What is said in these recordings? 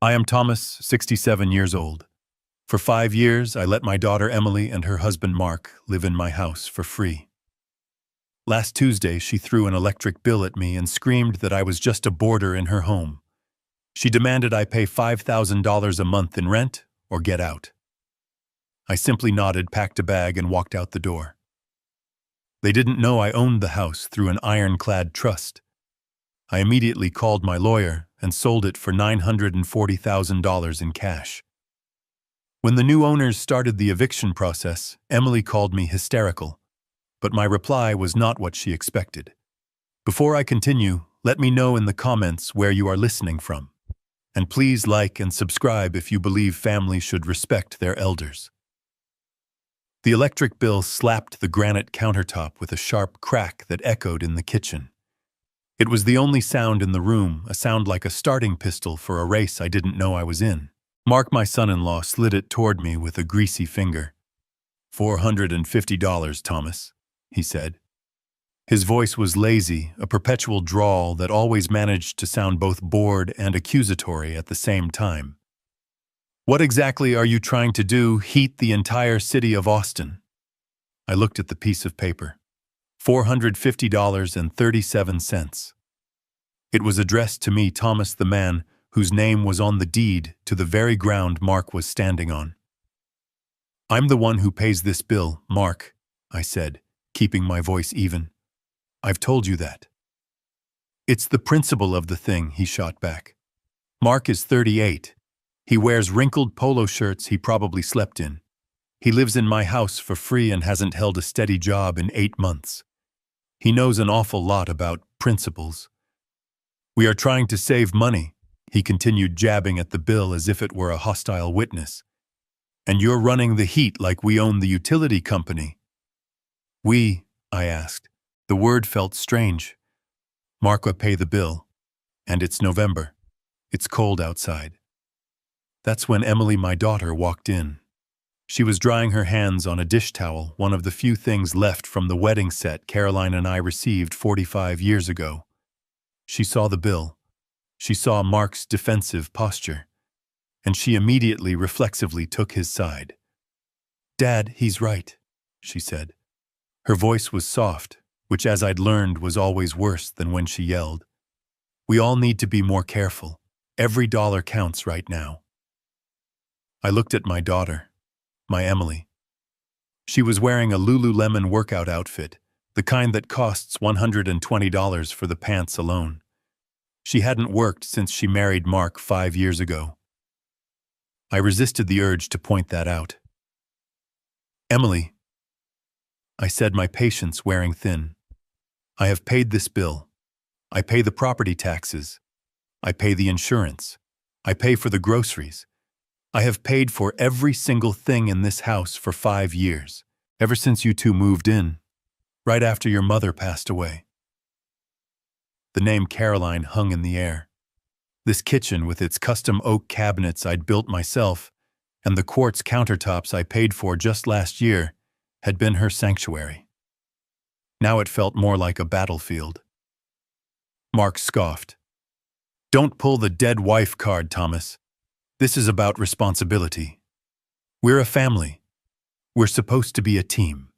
I am Thomas, 67 years old. For 5 years, I let my daughter Emily and her husband Mark live in my house for free. Last Tuesday, she threw an electric bill at me and screamed that I was just a boarder in her home. She demanded I pay $5,000 a month in rent or get out. I simply nodded, packed a bag, and walked out the door. They didn't know I owned the house through an ironclad trust. I immediately called my lawyer and sold it for $940,000 in cash. When the new owners started the eviction process, Emily called me hysterical, but my reply was not what she expected. Before I continue, let me know in the comments where you are listening from. And please like and subscribe if you believe families should respect their elders. The electric bill slapped the granite countertop with a sharp crack that echoed in the kitchen. It was the only sound in the room, a sound like a starting pistol for a race I didn't know I was in. Mark, my son-in-law, slid it toward me with a greasy finger. $450, Thomas, he said. His voice was lazy, a perpetual drawl that always managed to sound both bored and accusatory at the same time. What exactly are you trying to do? Heat the entire city of Austin? I looked at the piece of paper. $450.37. It was addressed to me, Thomas, the man whose name was on the deed to the very ground Mark was standing on. I'm the one who pays this bill, Mark, I said, keeping my voice even. I've told you that. It's the principle of the thing, he shot back. Mark is 38. He wears wrinkled polo shirts he probably slept in. He lives in my house for free and hasn't held a steady job in 8 months. He knows an awful lot about principles. We are trying to save money, he continued, jabbing at the bill as if it were a hostile witness. And you're running the heat like we own the utility company. We, I asked. The word felt strange. Mark will pay the bill. And it's November. It's cold outside. That's when Emily, my daughter, walked in. She was drying her hands on a dish towel, one of the few things left from the wedding set Caroline and I received 45 years ago. She saw the bill. She saw Mark's defensive posture. And she immediately, reflexively took his side. Dad, he's right, she said. Her voice was soft, which, as I'd learned, was always worse than when she yelled. We all need to be more careful. Every dollar counts right now. I looked at my daughter, my Emily. She was wearing a Lululemon workout outfit, the kind that costs $120 for the pants alone. She hadn't worked since she married Mark 5 years ago. I resisted the urge to point that out. Emily, I said, my patience wearing thin. I have paid this bill. I pay the property taxes. I pay the insurance. I pay for the groceries. I have paid for every single thing in this house for 5 years, ever since you two moved in, right after your mother passed away. The name Caroline hung in the air. This kitchen with its custom oak cabinets I'd built myself and the quartz countertops I paid for just last year had been her sanctuary. Now it felt more like a battlefield. Mark scoffed. Don't pull the dead wife card, Thomas. This is about responsibility. We're a family. We're supposed to be a team.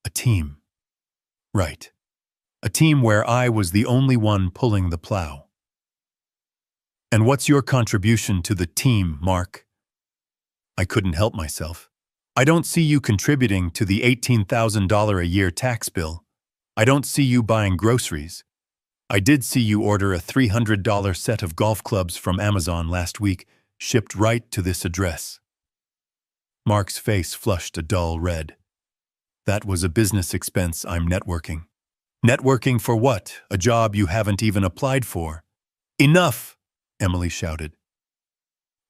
A team. Right. A team where I was the only one pulling the plow. And what's your contribution to the team, Mark? I couldn't help myself. I don't see you contributing to the $18,000 a year tax bill. I don't see you buying groceries. I did see you order a $300 set of golf clubs from Amazon last week, shipped right to this address. Mark's face flushed a dull red. That was a business expense I'm networking. Networking for what? A job you haven't even applied for. Enough! Emily shouted.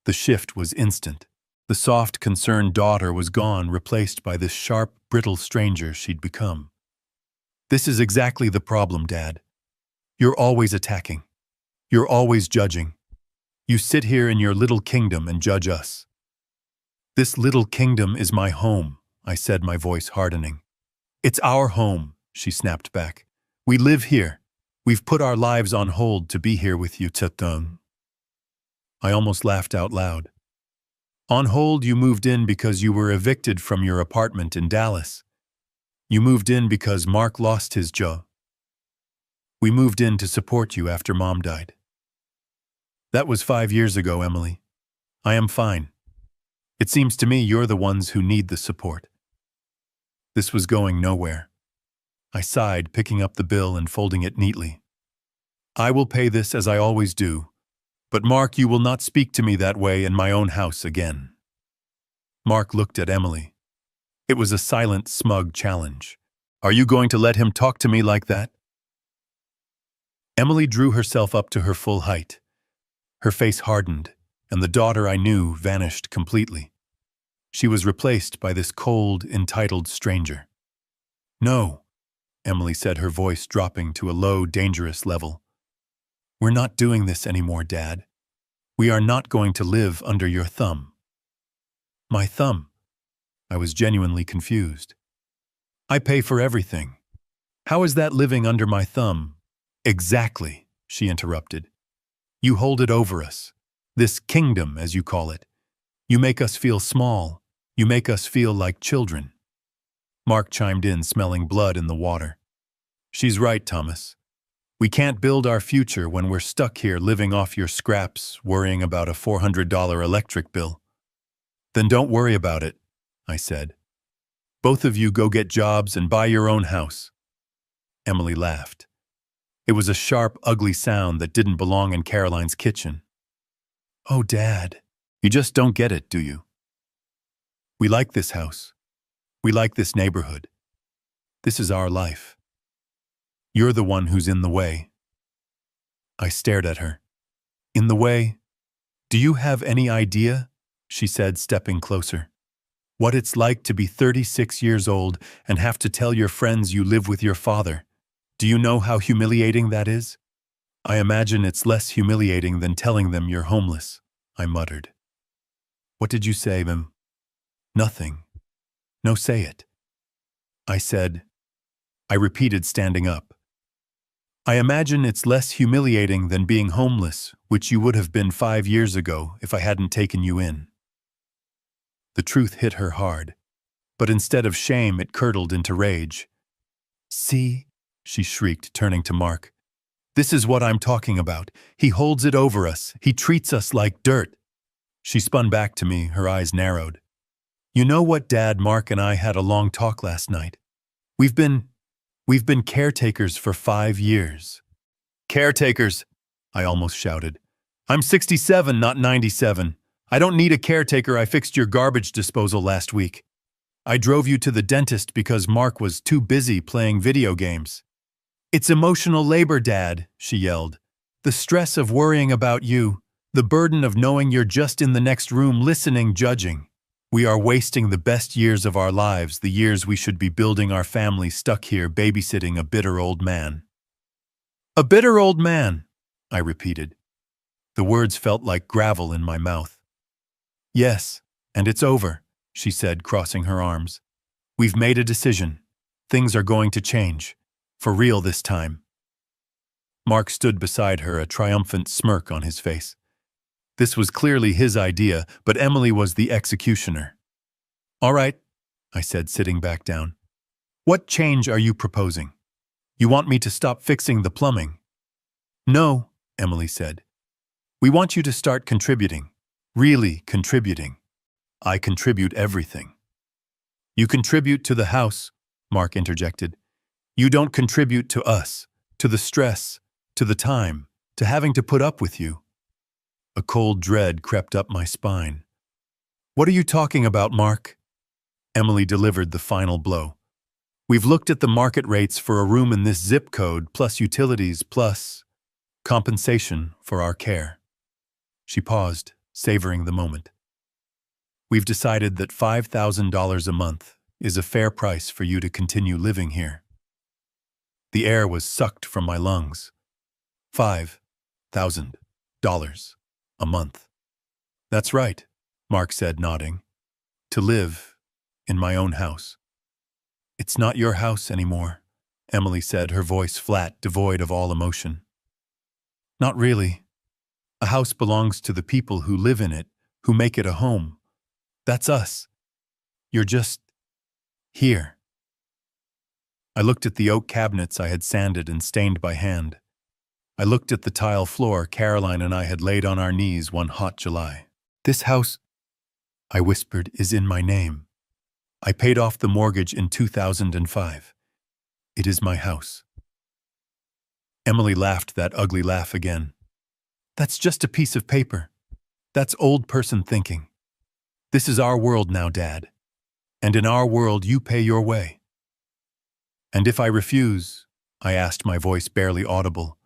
The shift was instant. The soft, concerned daughter was gone, replaced by this sharp, brittle stranger she'd become. This is exactly the problem, Dad. You're always attacking. You're always judging. You sit here in your little kingdom and judge us. This little kingdom is my home, I said, my voice hardening. It's our home, she snapped back. We live here. We've put our lives on hold to be here with you, Tsetong. I almost laughed out loud. On hold, you moved in because you were evicted from your apartment in Dallas. You moved in because Mark lost his job. We moved in to support you after Mom died. That was 5 years ago, Emily. I am fine. It seems to me you're the ones who need the support. This was going nowhere. I sighed, picking up the bill and folding it neatly. I will pay this as I always do, but Mark, you will not speak to me that way in my own house again. Mark looked at Emily. It was a silent, smug challenge. Are you going to let him talk to me like that? Emily drew herself up to her full height. Her face hardened, and the daughter I knew vanished completely. She was replaced by this cold, entitled stranger. No, Emily said, her voice dropping to a low, dangerous level. We're not doing this anymore, Dad. We are not going to live under your thumb. My thumb? I was genuinely confused. I pay for everything. How is that living under my thumb? Exactly, she interrupted. You hold it over us. This kingdom, as you call it. You make us feel small. You make us feel like children. Mark chimed in, smelling blood in the water. She's right, Thomas. We can't build our future when we're stuck here living off your scraps, worrying about a $400 electric bill. Then don't worry about it, I said. Both of you go get jobs and buy your own house. Emily laughed. It was a sharp, ugly sound that didn't belong in Caroline's kitchen. Oh, Dad, you just don't get it, do you? We like this house. We like this neighborhood. This is our life. You're the one who's in the way. I stared at her. In the way? Do you have any idea? She said, stepping closer. What it's like to be 36 years old and have to tell your friends you live with your father. Do you know how humiliating that is? I imagine it's less humiliating than telling them you're homeless, I muttered. What did you say, Mim? Nothing. No, say it. I said. I repeated, standing up. I imagine it's less humiliating than being homeless, which you would have been 5 years ago if I hadn't taken you in. The truth hit her hard, but instead of shame, it curdled into rage. See, she shrieked, turning to Mark. This is what I'm talking about. He holds it over us. He treats us like dirt. She spun back to me, her eyes narrowed. You know what, Dad? Mark and I had a long talk last night. We've been caretakers for 5 years. Caretakers, I almost shouted. I'm 67, not 97. I don't need a caretaker. I fixed your garbage disposal last week. I drove you to the dentist because Mark was too busy playing video games. It's emotional labor, Dad, she yelled. The stress of worrying about you, the burden of knowing you're just in the next room listening, judging. We are wasting the best years of our lives, the years we should be building our family, stuck here babysitting a bitter old man. A bitter old man, I repeated. The words felt like gravel in my mouth. Yes, and it's over, she said, crossing her arms. We've made a decision. Things are going to change. For real this time. Mark stood beside her, a triumphant smirk on his face. This was clearly his idea, but Emily was the executioner. All right, I said, sitting back down. What change are you proposing? You want me to stop fixing the plumbing? No, Emily said. We want you to start contributing. Really contributing. I contribute everything. You contribute to the house, Mark interjected. You don't contribute to us, to the stress, to the time, to having to put up with you. A cold dread crept up my spine. What are you talking about, Mark? Emily delivered the final blow. We've looked at the market rates for a room in this zip code, plus utilities, plus compensation for our care. She paused, savoring the moment. We've decided that $5,000 a month is a fair price for you to continue living here. The air was sucked from my lungs. $5,000 a month. That's right, Mark said, nodding. To live in my own house. It's not your house anymore, Emily said, her voice flat, devoid of all emotion. Not really. A house belongs to the people who live in it, who make it a home. That's us. You're just here. I looked at the oak cabinets I had sanded and stained by hand. I looked at the tile floor Caroline and I had laid on our knees one hot July. This house, I whispered, is in my name. I paid off the mortgage in 2005. It is my house. Emily laughed that ugly laugh again. That's just a piece of paper. That's old person thinking. This is our world now, Dad. And in our world, you pay your way. And if I refuse, I asked, my voice barely audible,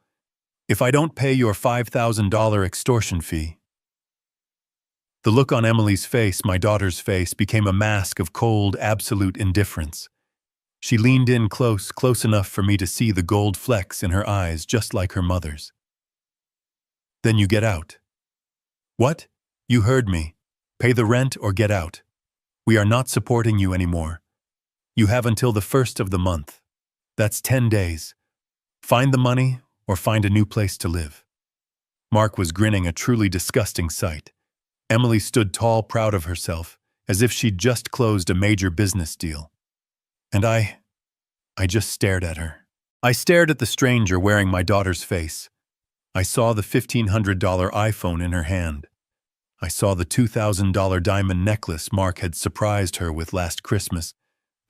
if I don't pay your $5,000 extortion fee. The look on Emily's face, my daughter's face, became a mask of cold, absolute indifference. She leaned in close enough for me to see the gold flecks in her eyes, just like her mother's. Then you get out. What? You heard me. Pay the rent or get out. We are not supporting you anymore. You have until the 1st of the month. That's 10 days. Find the money or find a new place to live. Mark was grinning, a truly disgusting sight. Emily stood tall, proud of herself, as if she'd just closed a major business deal. And I just stared at her. I stared at the stranger wearing my daughter's face. I saw the $1,500 iPhone in her hand. I saw the $2,000 diamond necklace Mark had surprised her with last Christmas,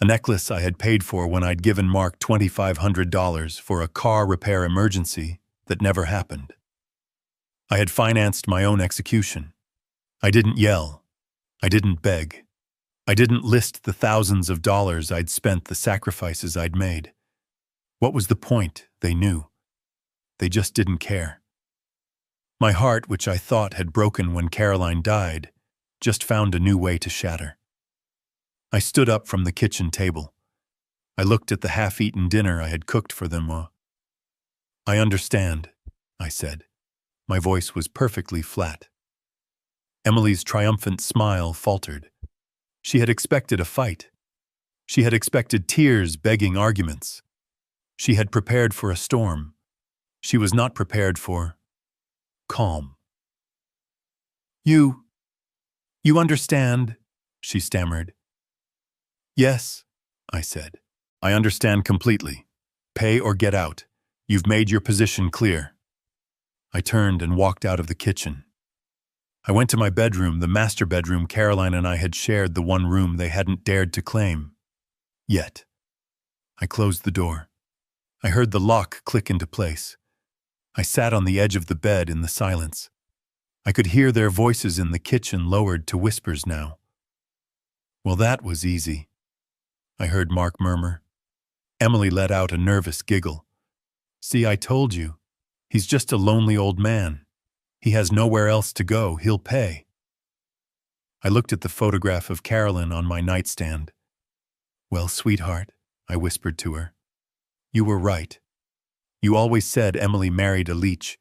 a necklace I had paid for when I'd given Mark $2,500 for a car repair emergency that never happened. I had financed my own execution. I didn't yell. I didn't beg. I didn't list the thousands of dollars I'd spent, the sacrifices I'd made. What was the point? They knew. They just didn't care. My heart, which I thought had broken when Caroline died, just found a new way to shatter. I stood up from the kitchen table. I looked at the half-eaten dinner I had cooked for them. I understand, I said. My voice was perfectly flat. Emily's triumphant smile faltered. She had expected a fight. She had expected tears, begging arguments. She had prepared for a storm. She was not prepared for calm. You understand, she stammered. Yes, I said. I understand completely. Pay or get out. You've made your position clear. I turned and walked out of the kitchen. I went to my bedroom, the master bedroom Caroline and I had shared, the one room they hadn't dared to claim. Yet. I closed the door. I heard the lock click into place. I sat on the edge of the bed in the silence. I could hear their voices in the kitchen, lowered to whispers now. Well, that was easy, I heard Mark murmur. Emily let out a nervous giggle. See, I told you. He's just a lonely old man. He has nowhere else to go. He'll pay. I looked at the photograph of Carolyn on my nightstand. Well, sweetheart, I whispered to her. You were right. You always said Emily married a leech.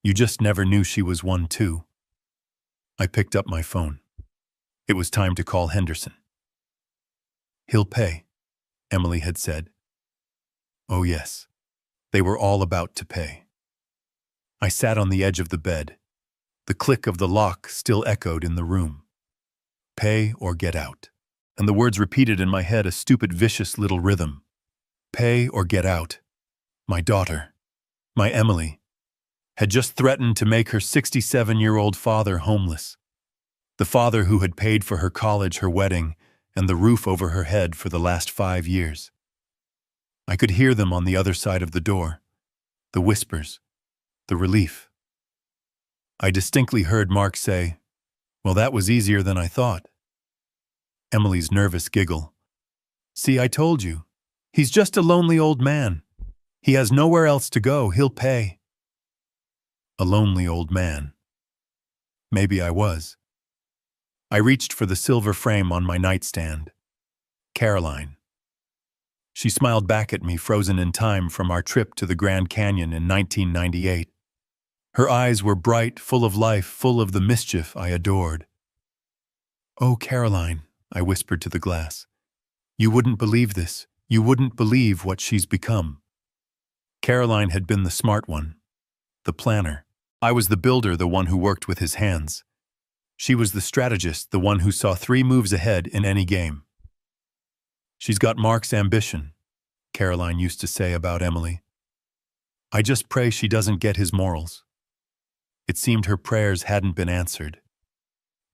You just never knew she was one too. I picked up my phone. It was time to call Henderson. He'll pay, Emily had said. Oh yes, they were all about to pay. I sat on the edge of the bed. The click of the lock still echoed in the room. Pay or get out. And the words repeated in my head, a stupid, vicious little rhythm. Pay or get out. My daughter, my Emily, had just threatened to make her 67-year-old father homeless. The father who had paid for her college, her wedding, and the roof over her head for the last 5 years. I could hear them on the other side of the door. The whispers. The relief. I distinctly heard Mark say, well, that was easier than I thought. Emily's nervous giggle. See, I told you. He's just a lonely old man. He has nowhere else to go. He'll pay. A lonely old man. Maybe I was. I reached for the silver frame on my nightstand. Caroline. She smiled back at me, frozen in time from our trip to the Grand Canyon in 1998. Her eyes were bright, full of life, full of the mischief I adored. Oh, Caroline, I whispered to the glass. You wouldn't believe this. You wouldn't believe what she's become. Caroline had been the smart one, the planner. I was the builder, the one who worked with his hands. She was the strategist, the one who saw 3 moves ahead in any game. She's got Mark's ambition, Caroline used to say about Emily. I just pray she doesn't get his morals. It seemed her prayers hadn't been answered.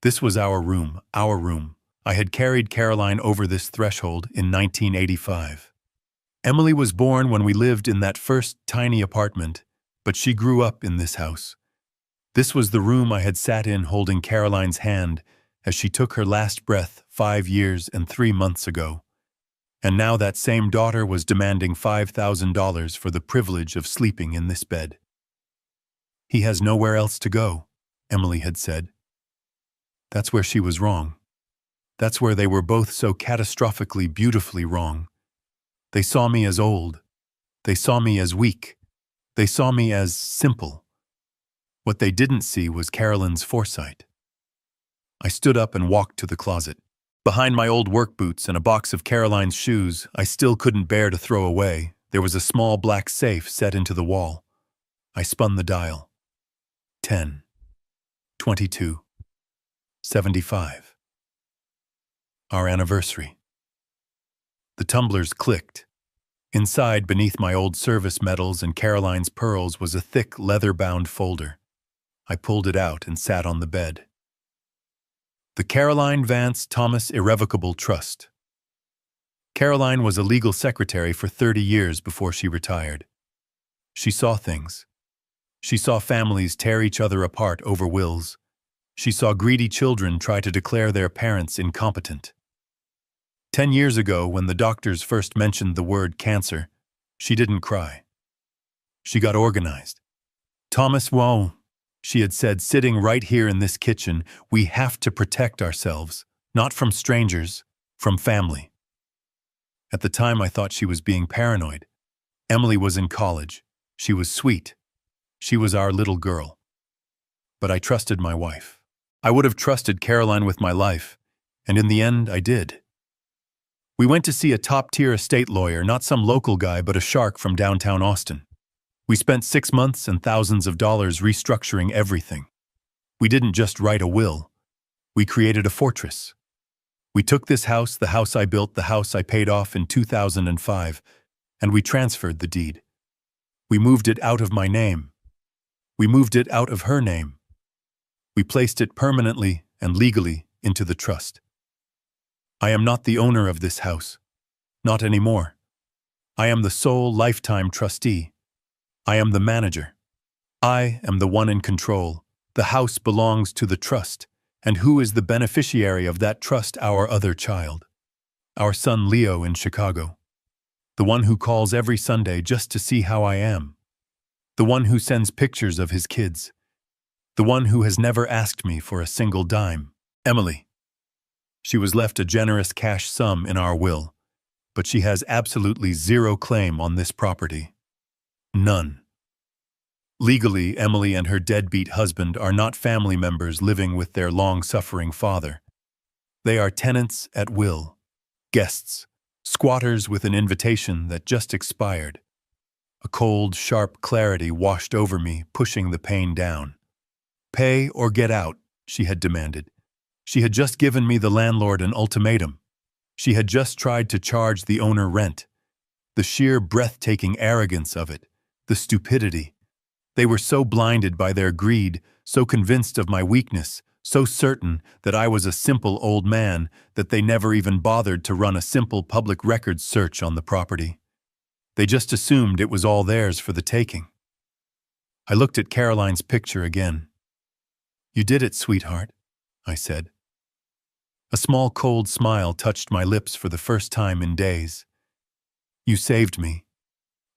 This was our room, our room. I had carried Caroline over this threshold in 1985. Emily was born when we lived in that first tiny apartment, but she grew up in this house. This was the room I had sat in holding Caroline's hand as she took her last breath 5 years and 3 months ago. And now that same daughter was demanding $5,000 for the privilege of sleeping in this bed. He has nowhere else to go, Emily had said. That's where she was wrong. That's where they were both so catastrophically, beautifully wrong. They saw me as old. They saw me as weak. They saw me as simple. What they didn't see was Caroline's foresight. I stood up and walked to the closet. Behind my old work boots and a box of Caroline's shoes I still couldn't bear to throw away, there was a small black safe set into the wall. I spun the dial. 10. 22. 75. Our anniversary. The tumblers clicked. Inside, beneath my old service medals and Caroline's pearls, was a thick, leather-bound folder. I pulled it out and sat on the bed. The Caroline Vance Thomas Irrevocable Trust. Caroline was a legal secretary for 30 years before she retired. She saw things. She saw families tear each other apart over wills. She saw greedy children try to declare their parents incompetent. 10 years ago, when the doctors first mentioned the word cancer, she didn't cry. She got organized. Thomas, whoa, she had said, sitting right here in this kitchen, we have to protect ourselves, not from strangers, from family. At the time, I thought she was being paranoid. Emily was in college. She was sweet. She was our little girl. But I trusted my wife. I would have trusted Caroline with my life, and in the end, I did. We went to see a top-tier estate lawyer, not some local guy, but a shark from downtown Austin. We spent 6 months and thousands of dollars restructuring everything. We didn't just write a will. We created a fortress. We took this house, the house I built, the house I paid off in 2005, and we transferred the deed. We moved it out of my name. We moved it out of her name. We placed it permanently and legally into the trust. I am not the owner of this house. Not anymore. I am the sole lifetime trustee. I am the manager. I am the one in control. The house belongs to the trust. And who is the beneficiary of that trust? Our other child. Our son Leo in Chicago. The one who calls every Sunday just to see how I am. The one who sends pictures of his kids. The one who has never asked me for a single dime. Emily. She was left a generous cash sum in our will, but she has absolutely zero claim on this property. None. Legally, Emily and her deadbeat husband are not family members living with their long-suffering father. They are tenants at will, guests, squatters with an invitation that just expired. A cold, sharp clarity washed over me, pushing the pain down. Pay or get out, she had demanded. She had just given me, the landlord, an ultimatum. She had just tried to charge the owner rent. The sheer breathtaking arrogance of it, the stupidity. They were so blinded by their greed, so convinced of my weakness, so certain that I was a simple old man that they never even bothered to run a simple public records search on the property. They just assumed it was all theirs for the taking. I looked at Caroline's picture again. "You did it, sweetheart," I said. A small cold smile touched my lips for the first time in days. "You saved me,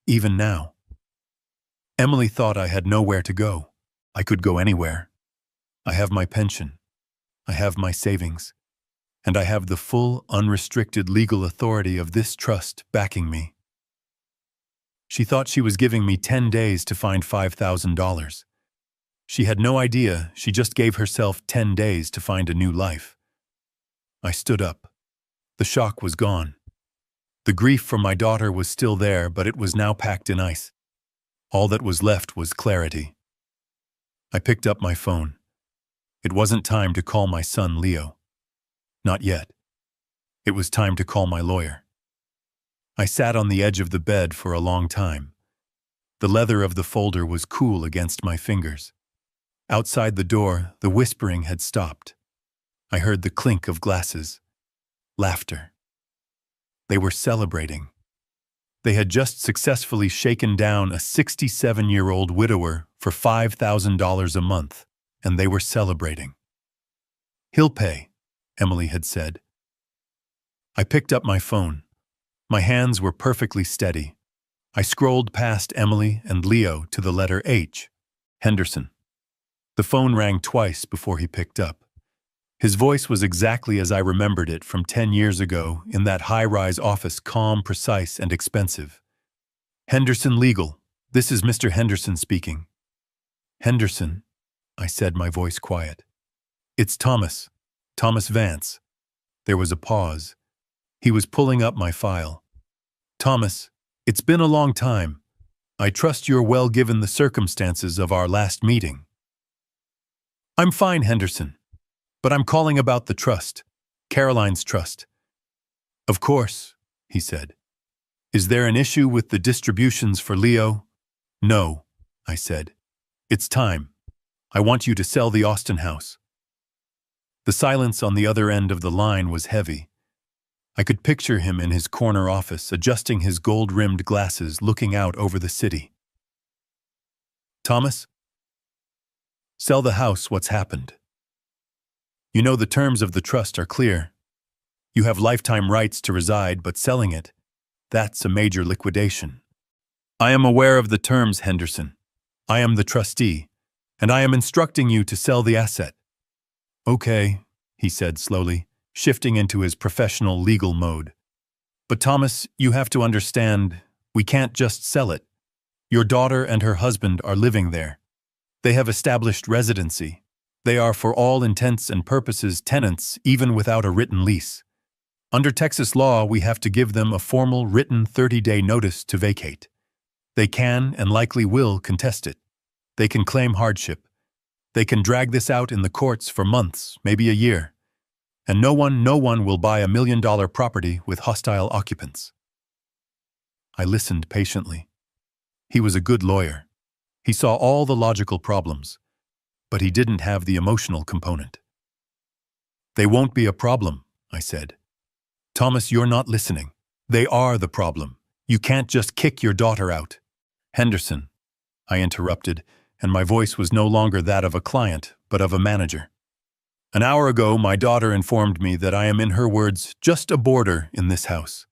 even now." Emily thought I had nowhere to go. I could go anywhere. I have my pension. I have my savings. And I have the full, unrestricted legal authority of this trust backing me. She thought she was giving me 10 days to find $5,000. She had no idea she just gave herself 10 days to find a new life. I stood up. The shock was gone. The grief for my daughter was still there, but it was now packed in ice. All that was left was clarity. I picked up my phone. It wasn't time to call my son Leo. Not yet. It was time to call my lawyer. I sat on the edge of the bed for a long time. The leather of the folder was cool against my fingers. Outside the door, the whispering had stopped. I heard the clink of glasses. Laughter. They were celebrating. They had just successfully shaken down a 67-year-old widower for $5,000 a month, and they were celebrating. "He'll pay," Emily had said. I picked up my phone. My hands were perfectly steady. I scrolled past Emily and Leo to the letter H, Henderson. The phone rang twice before he picked up. His voice was exactly as I remembered it from 10 years ago in that high-rise office, calm, precise, and expensive. "Henderson Legal. This is Mr. Henderson speaking." "Henderson," I said, my voice quiet. "It's Thomas Vance." There was a pause. He was pulling up my file. "Thomas, it's been a long time. I trust you're well given the circumstances of our last meeting." "I'm fine, Henderson. But I'm calling about the trust, Caroline's trust." "Of course," he said. "Is there an issue with the distributions for Leo?" "No," I said. "It's time. I want you to sell the Austin house." The silence on the other end of the line was heavy. I could picture him in his corner office, adjusting his gold-rimmed glasses, looking out over the city. "Thomas? Sell the house. What's happened? You know the terms of the trust are clear. You have lifetime rights to reside, but selling it, that's a major liquidation." "I am aware of the terms, Henderson. I am the trustee, and I am instructing you to sell the asset." "Okay," he said slowly, shifting into his professional legal mode. "But Thomas, you have to understand, we can't just sell it. Your daughter and her husband are living there. They have established residency. They are, for all intents and purposes, tenants, even without a written lease. Under Texas law, we have to give them a formal written 30-day notice to vacate. They can, and likely will, contest it. They can claim hardship. They can drag this out in the courts for months, maybe a year. And no one will buy $1 million property with hostile occupants." I listened patiently. He was a good lawyer. He saw all the logical problems. But he didn't have the emotional component. "They won't be a problem," I said. "Thomas, you're not listening. They are the problem. You can't just kick your daughter out." "Henderson," I interrupted, and my voice was no longer that of a client, but of a manager. "An hour ago, my daughter informed me that I am, in her words, just a boarder in this house.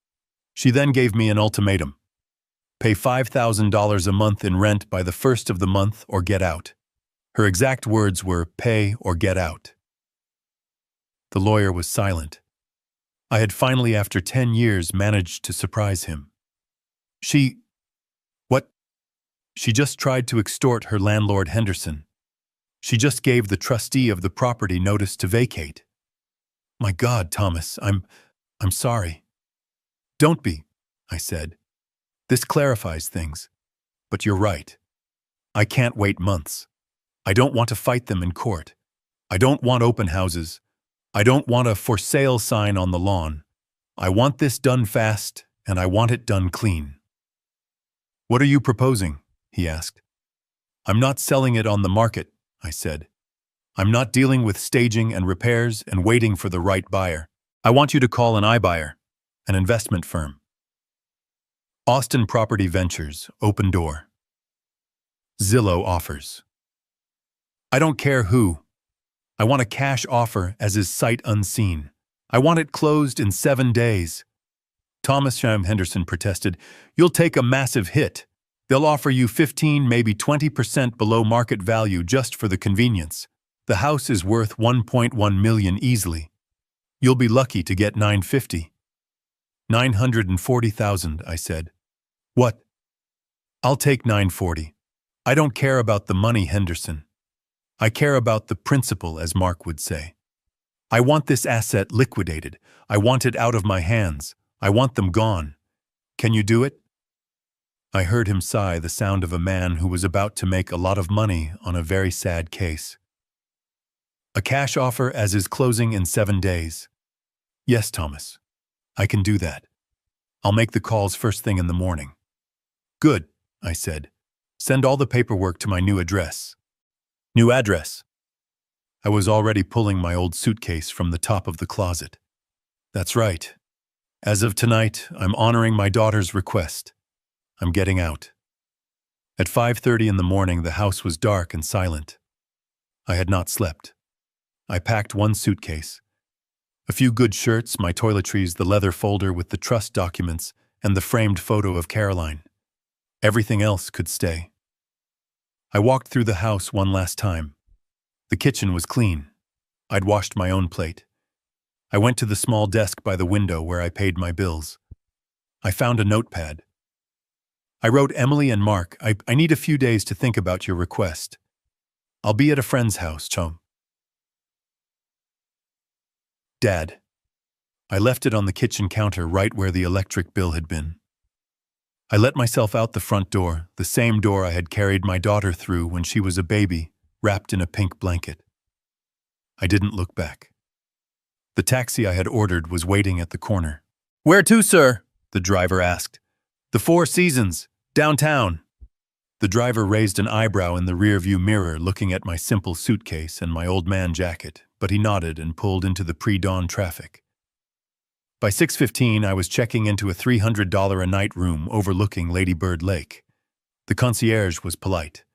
She then gave me an ultimatum. Pay $5,000 a month in rent by the first of the month or get out. Her exact words were, pay or get out." The lawyer was silent. I had finally, after 10 years, managed to surprise him. What? She just tried to extort her landlord, Henderson. She just gave the trustee of the property notice to vacate." "My God, Thomas, I'm sorry." "Don't be," I said. "This clarifies things. But you're right. I can't wait months. I don't want to fight them in court. I don't want open houses. I don't want a for sale sign on the lawn. I want this done fast, and I want it done clean." "What are you proposing?" he asked. "I'm not selling it on the market," I said. "I'm not dealing with staging and repairs and waiting for the right buyer. I want you to call an iBuyer, an investment firm. Austin Property Ventures, open door. Zillow offers. I don't care who. I want a cash offer as is sight unseen. I want it closed in 7 days." "Thomas," Henderson protested, "you'll take a massive hit. They'll offer you 15, maybe 20% below market value just for the convenience. The house is worth $1.1 million easily. You'll be lucky to get $950. $940,000, I said. "What?" "I'll take $940. I don't care about the money, Henderson. I care about the principle, as Mark would say. I want this asset liquidated. I want it out of my hands. I want them gone. Can you do it?" I heard him sigh, the sound of a man who was about to make a lot of money on a very sad case. A cash offer as is closing in 7 days. Yes, Thomas. I can do that. I'll make the calls first thing in the morning. Good, I said. Send all the paperwork to my new address. New address. I was already pulling my old suitcase from the top of the closet. That's right. As of tonight, I'm honoring my daughter's request. I'm getting out. At 5:30 in the morning, the house was dark and silent. I had not slept. I packed one suitcase. A few good shirts, my toiletries, the leather folder with the trust documents, and the framed photo of Caroline. Everything else could stay. I walked through the house one last time. The kitchen was clean. I'd washed my own plate. I went to the small desk by the window where I paid my bills. I found a notepad. I wrote Emily and Mark, I need a few days to think about your request. I'll be at a friend's house, chum. Dad. I left it on the kitchen counter right where the electric bill had been. I let myself out the front door, the same door I had carried my daughter through when she was a baby, wrapped in a pink blanket. I didn't look back. The taxi I had ordered was waiting at the corner. Where to, sir? The driver asked. The Four Seasons, downtown. The driver raised an eyebrow in the rearview mirror looking at my simple suitcase and my old man jacket, but he nodded and pulled into the pre-dawn traffic. By 6:15, I was checking into a $300 a night room overlooking Lady Bird Lake. The concierge was polite.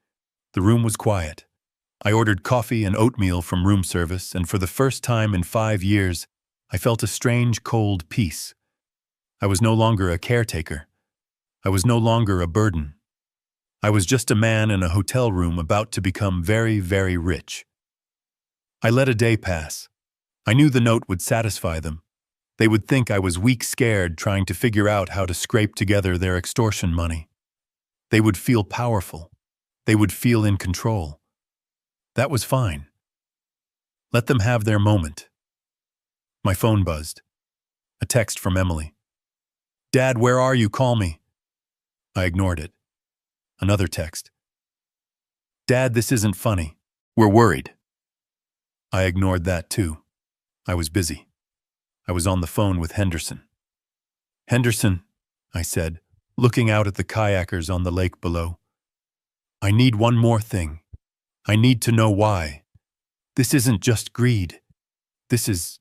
The room was quiet. I ordered coffee and oatmeal from room service, and for the first time in 5 years, I felt a strange, cold peace. I was no longer a caretaker. I was no longer a burden. I was just a man in a hotel room about to become very, very rich. I let a day pass. I knew the note would satisfy them. They would think I was weak scared trying to figure out how to scrape together their extortion money. They would feel powerful. They would feel in control. That was fine. Let them have their moment. My phone buzzed. A text from Emily. Dad, where are you? Call me. I ignored it. Another text. Dad, this isn't funny. We're worried. I ignored that too. I was busy. I was on the phone with Henderson. Henderson, I said, looking out at the kayakers on the lake below. I need one more thing. I need to know why. This isn't just greed. This is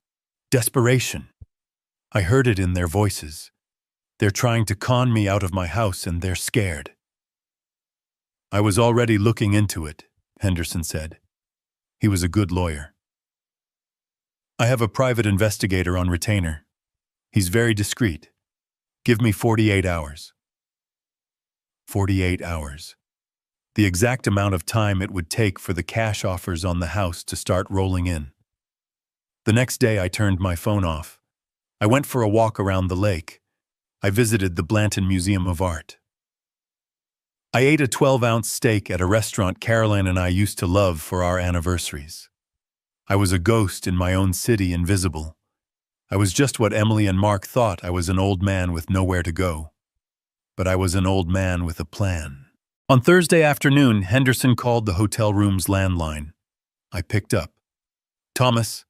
desperation. I heard it in their voices. They're trying to con me out of my house and they're scared. I was already looking into it, Henderson said. He was a good lawyer. I have a private investigator on retainer. He's very discreet. Give me 48 hours. 48 hours. The exact amount of time it would take for the cash offers on the house to start rolling in. The next day I turned my phone off. I went for a walk around the lake. I visited the Blanton Museum of Art. I ate a 12-ounce steak at a restaurant Caroline and I used to love for our anniversaries. I was a ghost in my own city, invisible. I was just what Emily and Mark thought. I was an old man with nowhere to go. But I was an old man with a plan. On Thursday afternoon, Henderson called the hotel room's landline. I picked up. Thomas,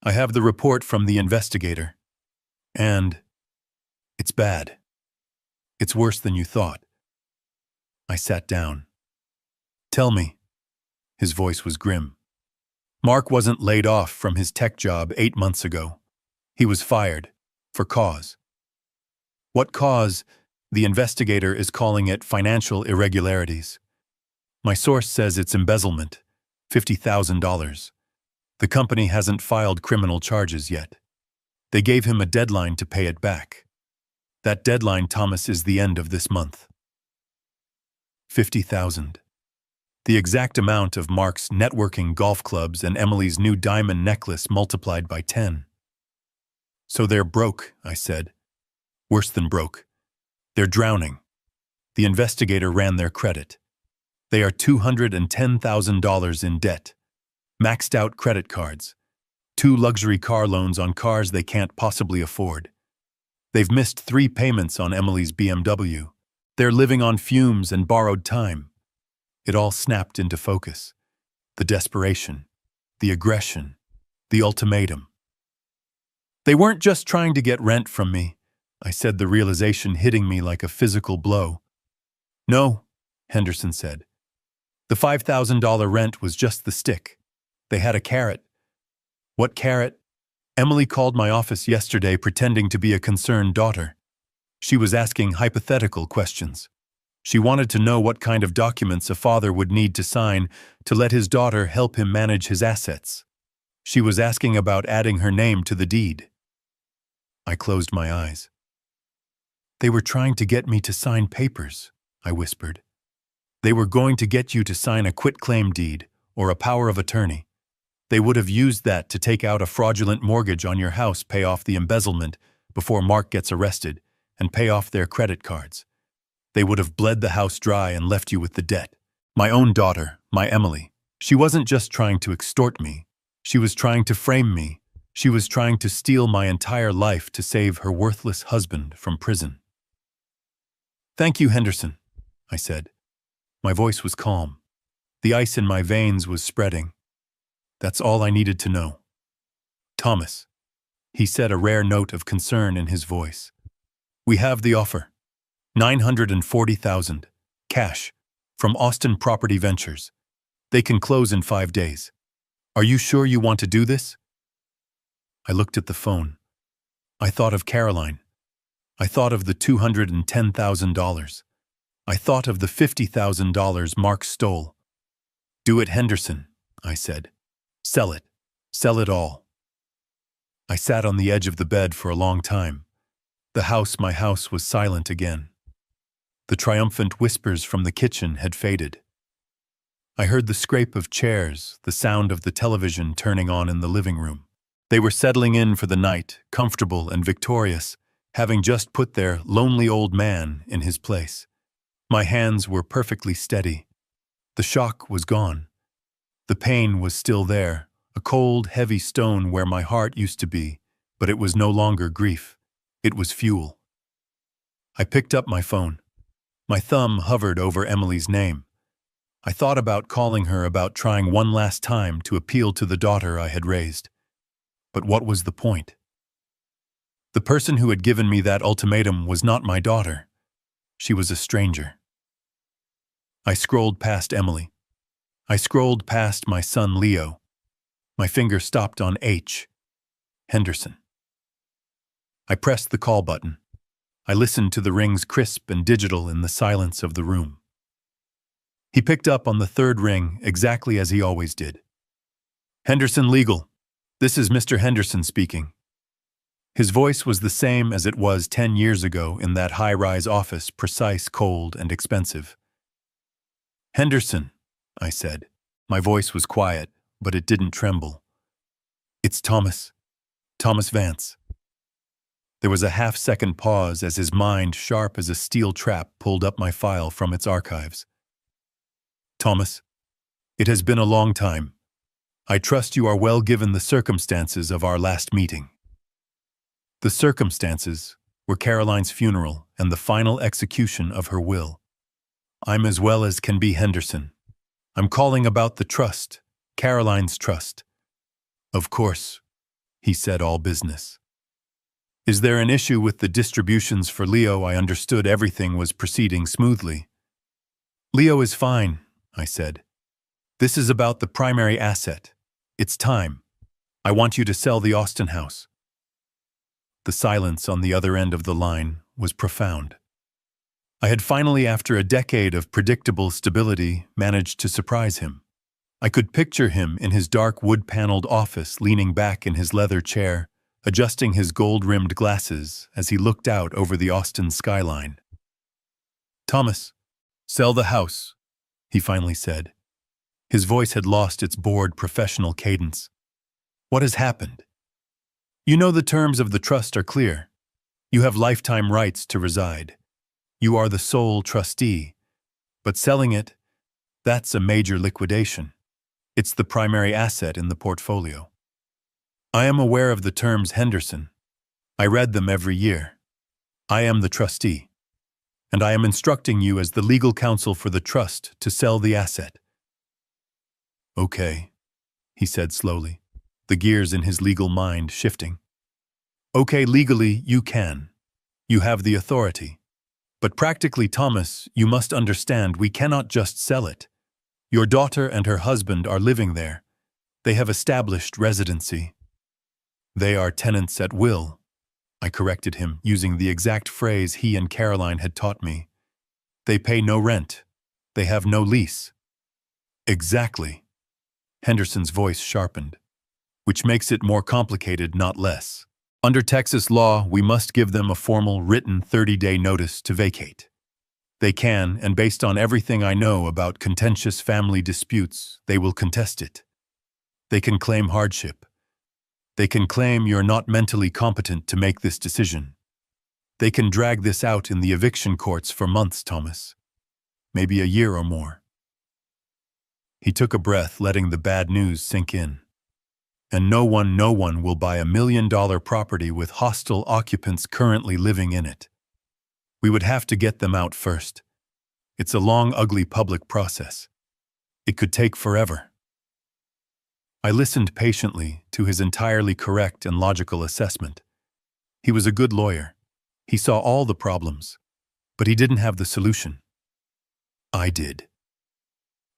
I have the report from the investigator. And it's bad. It's worse than you thought. I sat down. Tell me. His voice was grim. Mark wasn't laid off from his tech job 8 months ago. He was fired. For cause. What cause? The investigator is calling it financial irregularities. My source says it's embezzlement. $50,000. The company hasn't filed criminal charges yet. They gave him a deadline to pay it back. That deadline, Thomas, is the end of this month. 50,000. The exact amount of Mark's networking golf clubs and Emily's new diamond necklace multiplied by 10. So they're broke, I said. Worse than broke. They're drowning. The investigator ran their credit. They are $210,000 in debt. Maxed out credit cards. 2 luxury car loans on cars they can't possibly afford. They've missed 3 payments on Emily's BMW. They're living on fumes and borrowed time. It all snapped into focus. The desperation, the aggression, the ultimatum. They weren't just trying to get rent from me, I said, the realization hitting me like a physical blow. No, Henderson said. The $5,000 rent was just the stick. They had a carrot. What carrot? Emily called my office yesterday pretending to be a concerned daughter. She was asking hypothetical questions. She wanted to know what kind of documents a father would need to sign to let his daughter help him manage his assets. She was asking about adding her name to the deed. I closed my eyes. They were trying to get me to sign papers, I whispered. They were going to get you to sign a quitclaim deed or a power of attorney. They would have used that to take out a fraudulent mortgage on your house, pay off the embezzlement before Mark gets arrested, and pay off their credit cards. They would have bled the house dry and left you with the debt. My own daughter, my Emily, she wasn't just trying to extort me. She was trying to frame me. She was trying to steal my entire life to save her worthless husband from prison. Thank you, Henderson, I said. My voice was calm. The ice in my veins was spreading. That's all I needed to know. Thomas, he said, a rare note of concern in his voice. We have the offer. $940,000, cash, from Austin Property Ventures. They can close in 5 days. Are you sure you want to do this? I looked at the phone. I thought of Caroline. I thought of the $210,000. I thought of the $50,000 Mark stole. Do it, Henderson, I said. Sell it. Sell it all. I sat on the edge of the bed for a long time. My house was silent again. The triumphant whispers from the kitchen had faded. I heard the scrape of chairs, the sound of the television turning on in the living room. They were settling in for the night, comfortable and victorious, having just put their lonely old man in his place. My hands were perfectly steady. The shock was gone. The pain was still there, a cold, heavy stone where my heart used to be, but it was no longer grief. It was fuel. I picked up my phone. My thumb hovered over Emily's name. I thought about calling her, about trying one last time to appeal to the daughter I had raised. But what was the point? The person who had given me that ultimatum was not my daughter. She was a stranger. I scrolled past Emily. I scrolled past my son Leo. My finger stopped on H. Henderson. I pressed the call button. I listened to the rings crisp and digital in the silence of the room. He picked up on the third ring exactly as he always did. Henderson Legal. This is Mr. Henderson speaking. His voice was the same as it was 10 years ago in that high-rise office, precise, cold, and expensive. Henderson, I said. My voice was quiet, but it didn't tremble. It's Thomas Vance. There was a half-second pause as his mind, sharp as a steel trap, pulled up my file from its archives. Thomas, it has been a long time. I trust you are well given the circumstances of our last meeting. The circumstances were Caroline's funeral and the final execution of her will. I'm as well as can be, Henderson. I'm calling about the trust, Caroline's trust. Of course, he said, all business. Is there an issue with the distributions for Leo? I understood everything was proceeding smoothly. Leo is fine, I said. This is about the primary asset. It's time. I want you to sell the Austin house. The silence on the other end of the line was profound. I had finally, after a decade of predictable stability, managed to surprise him. I could picture him in his dark wood-paneled office, leaning back in his leather chair, adjusting his gold-rimmed glasses as he looked out over the Austin skyline. Thomas, sell the house, he finally said. His voice had lost its bored professional cadence. What has happened? You know the terms of the trust are clear. You have lifetime rights to reside. You are the sole trustee. But selling it, that's a major liquidation. It's the primary asset in the portfolio. I am aware of the terms, Henderson. I read them every year. I am the trustee. and I am instructing you as the legal counsel for the trust to sell the asset." "Okay," he said slowly, the gears in his legal mind shifting. "Okay, legally, you can. You have the authority. But practically, Thomas, you must understand we cannot just sell it. Your daughter and her husband are living there. They have established residency." "They are tenants at will," I corrected him, using the exact phrase he and Caroline had taught me. "They pay no rent. They have no lease." "Exactly." Henderson's voice sharpened, "which makes it more complicated, not less. Under Texas law, we must give them a formal, written 30-day notice to vacate. They can, and based on everything I know about contentious family disputes, they will contest it. They can claim hardship. They can claim you're not mentally competent to make this decision. They can drag this out in the eviction courts for months, Thomas. Maybe a year or more." He took a breath, letting the bad news sink in. "And no one will buy $1 million property with hostile occupants currently living in it. We would have to get them out first. It's a long, ugly public process. It could take forever." I listened patiently to his entirely correct and logical assessment. He was a good lawyer. He saw all the problems, but he didn't have the solution. I did.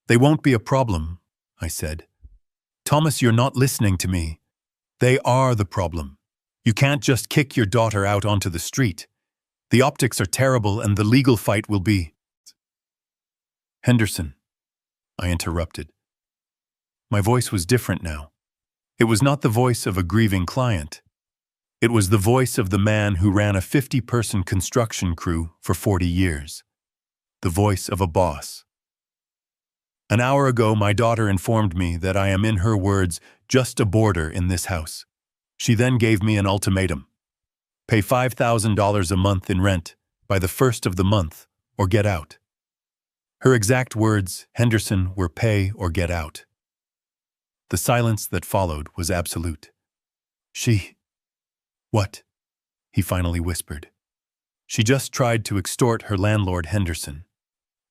"They won't be a problem," I said. "Thomas, you're not listening to me. They are the problem. You can't just kick your daughter out onto the street. The optics are terrible and the legal fight will be—" "Henderson," I interrupted. My voice was different now. It was not the voice of a grieving client. It was the voice of the man who ran a 50-person construction crew for 40 years. The voice of a boss. "An hour ago, my daughter informed me that I am, in her words, just a boarder in this house. She then gave me an ultimatum. Pay $5,000 a month in rent by the first of the month, or get out." Her exact words, Henderson, were pay or get out. The silence that followed was absolute. "She—" "What?" he finally whispered. "She just tried to extort her landlord, Henderson.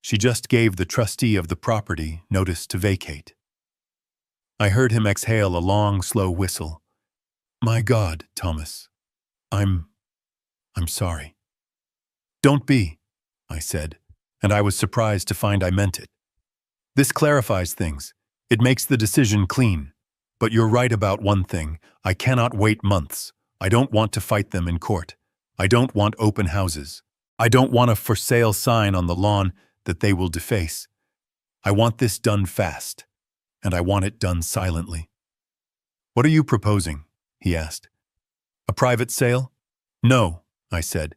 She just gave the trustee of the property notice to vacate." I heard him exhale a long, slow whistle. "My God, Thomas. I'm sorry." "Don't be," I said, and I was surprised to find I meant it. "This clarifies things. It makes the decision clean. But you're right about one thing. I cannot wait months. I don't want to fight them in court. I don't want open houses. I don't want a for sale sign on the lawn that they will deface. I want this done fast, and I want it done silently." "What are you proposing?" he asked. "A private sale?" "No," I said.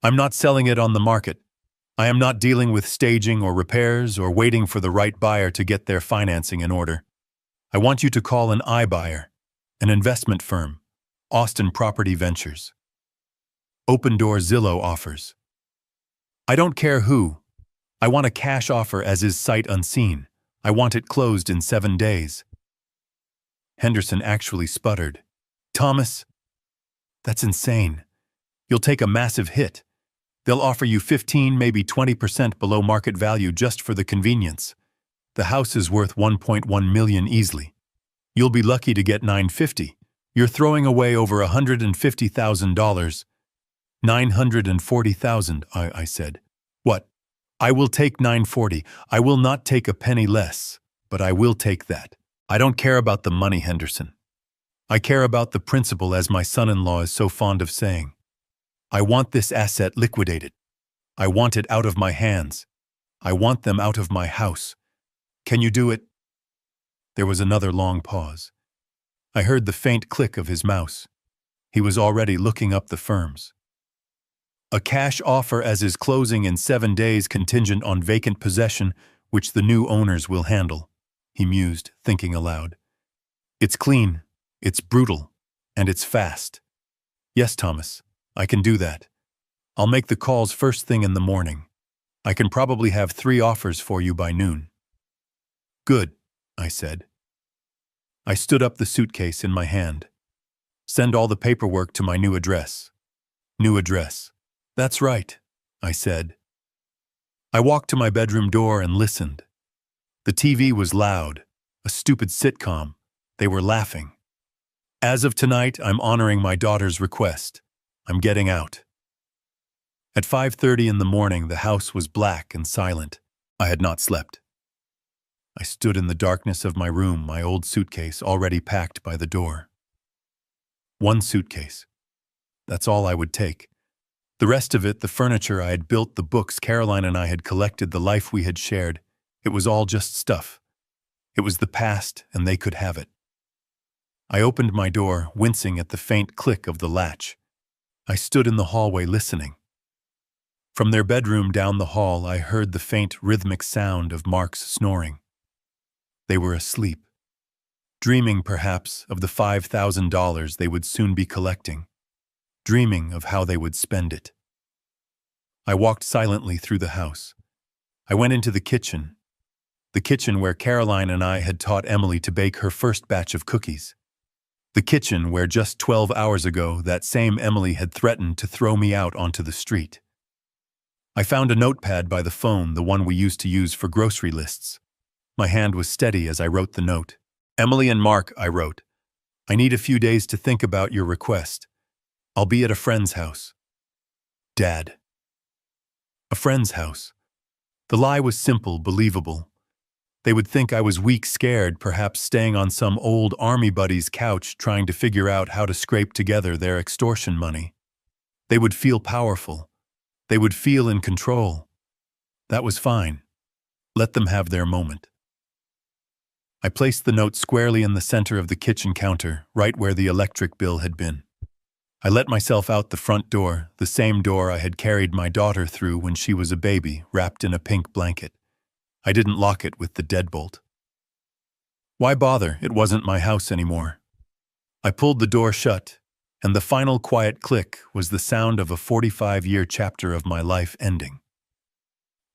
"I'm not selling it on the market. I am not dealing with staging or repairs or waiting for the right buyer to get their financing in order. I want you to call an iBuyer, an investment firm, Austin Property Ventures. Open Door Zillow offers. I don't care who. I want a cash offer as is sight unseen. I want it closed in 7 days." Henderson actually sputtered. "Thomas, that's insane. You'll take a massive hit. They'll offer you 15, maybe 20% below market value just for the convenience. The house is worth $1.1 million easily. You'll be lucky to get $950. You're throwing away over $150,000. $940,000, I said. "What? I will take $940. I will not take a penny less, but I will take that. I don't care about the money, Henderson. I care about the principle, as my son-in-law is so fond of saying. I want this asset liquidated. I want it out of my hands. I want them out of my house. Can you do it?" There was another long pause. I heard the faint click of his mouse. He was already looking up the firms. "A cash offer as is closing in 7 days contingent on vacant possession, which the new owners will handle," he mused, thinking aloud. "It's clean, it's brutal, and it's fast. Yes, Thomas, I can do that. I'll make the calls first thing in the morning. I can probably have 3 offers for you by noon." "Good," I said. I stood up the suitcase in my hand. "Send all the paperwork to my new address." "New address. That's right," I said. I walked to my bedroom door and listened. The TV was loud, a stupid sitcom. They were laughing. As of tonight, I'm honoring my daughter's request. I'm getting out. At 5:30 in the morning, the house was black and silent. I had not slept. I stood in the darkness of my room, my old suitcase already packed by the door. One suitcase. That's all I would take. The rest of it, the furniture I had built, the books Caroline and I had collected, the life we had shared, it was all just stuff. It was the past, and they could have it. I opened my door, wincing at the faint click of the latch. I stood in the hallway listening. From their bedroom down the hall, I heard the faint rhythmic sound of Mark's snoring. They were asleep, dreaming perhaps of the $5,000 they would soon be collecting, dreaming of how they would spend it. I walked silently through the house. I went into the kitchen where Caroline and I had taught Emily to bake her first batch of cookies. The kitchen where just 12 hours ago that same Emily had threatened to throw me out onto the street. I found a notepad by the phone, the one we used to use for grocery lists. My hand was steady as I wrote the note. Emily and Mark, I wrote. I need a few days to think about your request. I'll be at a friend's house. Dad. A friend's house. The lie was simple, believable. They would think I was weak, scared, perhaps staying on some old army buddy's couch trying to figure out how to scrape together their extortion money. They would feel powerful. They would feel in control. That was fine. Let them have their moment. I placed the note squarely in the center of the kitchen counter, right where the electric bill had been. I let myself out the front door, the same door I had carried my daughter through when she was a baby, wrapped in a pink blanket. I didn't lock it with the deadbolt. Why bother? It wasn't my house anymore. I pulled the door shut, and the final quiet click was the sound of a 45-year chapter of my life ending.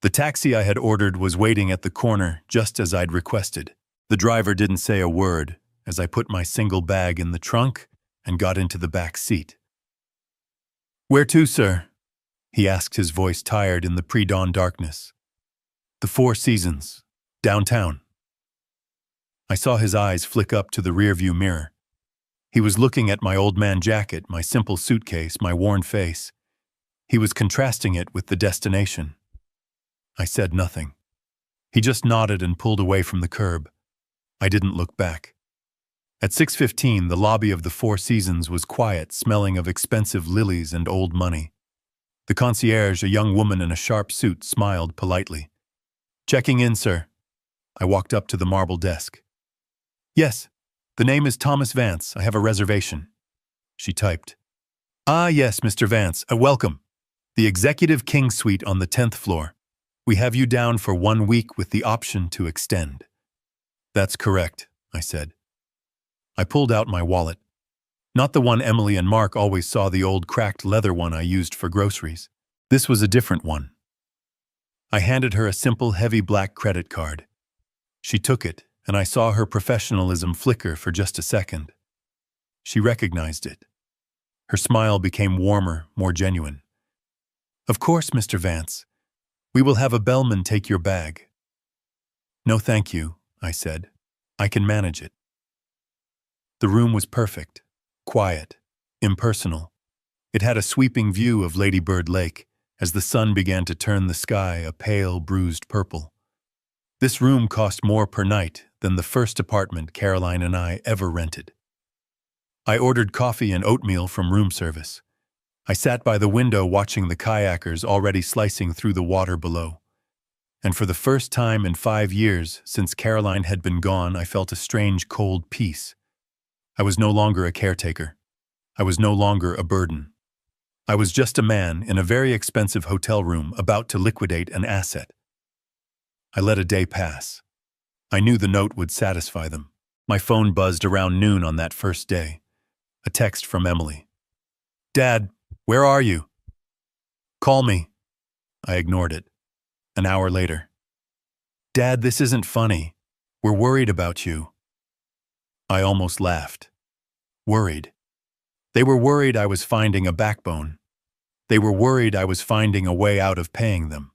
The taxi I had ordered was waiting at the corner just as I'd requested. The driver didn't say a word as I put my single bag in the trunk and got into the back seat. "Where to, sir?" he asked, his voice tired in the pre-dawn darkness. "The Four Seasons, downtown." I saw his eyes flick up to the rearview mirror. He was looking at my old man jacket, my simple suitcase, my worn face. He was contrasting it with the destination. I said nothing. He just nodded and pulled away from the curb. I didn't look back. At 6:15, the lobby of the Four Seasons was quiet, smelling of expensive lilies and old money. The concierge, a young woman in a sharp suit, smiled politely. "Checking in, sir." I walked up to the marble desk. "Yes, the name is Thomas Vance. I have a reservation." She typed. "Ah, yes, Mr. Vance, welcome. The Executive King Suite on the 10th floor. We have you down for 1 week with the option to extend." "That's correct," I said. I pulled out my wallet. Not the one Emily and Mark always saw, the old cracked leather one I used for groceries. This was a different one. I handed her a simple, heavy black credit card. She took it, and I saw her professionalism flicker for just a second. She recognized it. Her smile became warmer, more genuine. "Of course, Mr. Vance. We will have a bellman take your bag." "No, thank you," I said. "I can manage it." The room was perfect, quiet, impersonal. It had a sweeping view of Lady Bird Lake as the sun began to turn the sky a pale, bruised purple. This room cost more per night than the first apartment Caroline and I ever rented. I ordered coffee and oatmeal from room service. I sat by the window watching the kayakers already slicing through the water below. And for the first time in 5 years since Caroline had been gone, I felt a strange, cold peace. I was no longer a caretaker. I was no longer a burden. I was just a man in a very expensive hotel room about to liquidate an asset. I let a day pass. I knew the note would satisfy them. My phone buzzed around noon on that first day. A text from Emily. "Dad, where are you?" "Call me." I ignored it. An hour later. "Dad, this isn't funny. We're worried about you." I almost laughed. Worried. They were worried I was finding a backbone. They were worried I was finding a way out of paying them.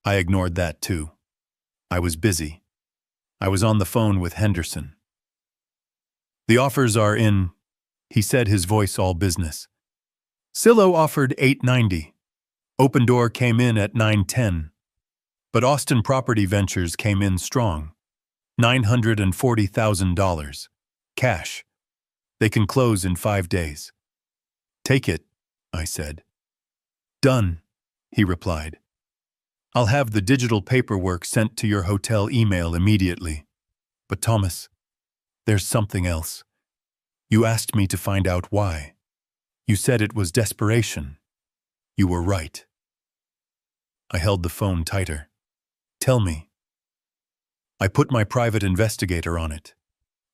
I ignored that too. I was busy. I was on the phone with Henderson. The offers are in, he said, his voice all business. Silo offered $890. Open Door came in at $910. But Austin Property Ventures came in strong. $940,000. Cash. They can close in 5 days. Take it, I said. Done, he replied. I'll have the digital paperwork sent to your hotel email immediately. But Thomas, there's something else. You asked me to find out why. You said it was desperation. You were right. I held the phone tighter. Tell me. I put my private investigator on it.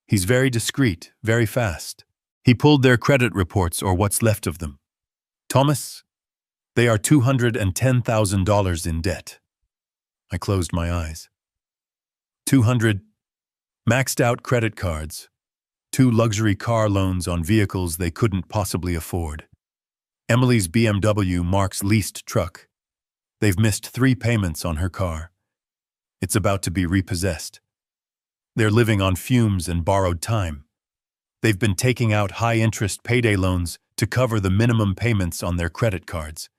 He's very discreet, very fast. He pulled their credit reports, or what's left of them. Thomas, they are $210,000 in debt. I closed my eyes. 200 maxed out credit cards, 2 luxury car loans on vehicles they couldn't possibly afford. Emily's BMW, Mark's leased truck. They've missed 3 payments on her car. It's about to be repossessed. They're living on fumes and borrowed time. They've been taking out high-interest payday loans to cover the minimum payments on their credit cards.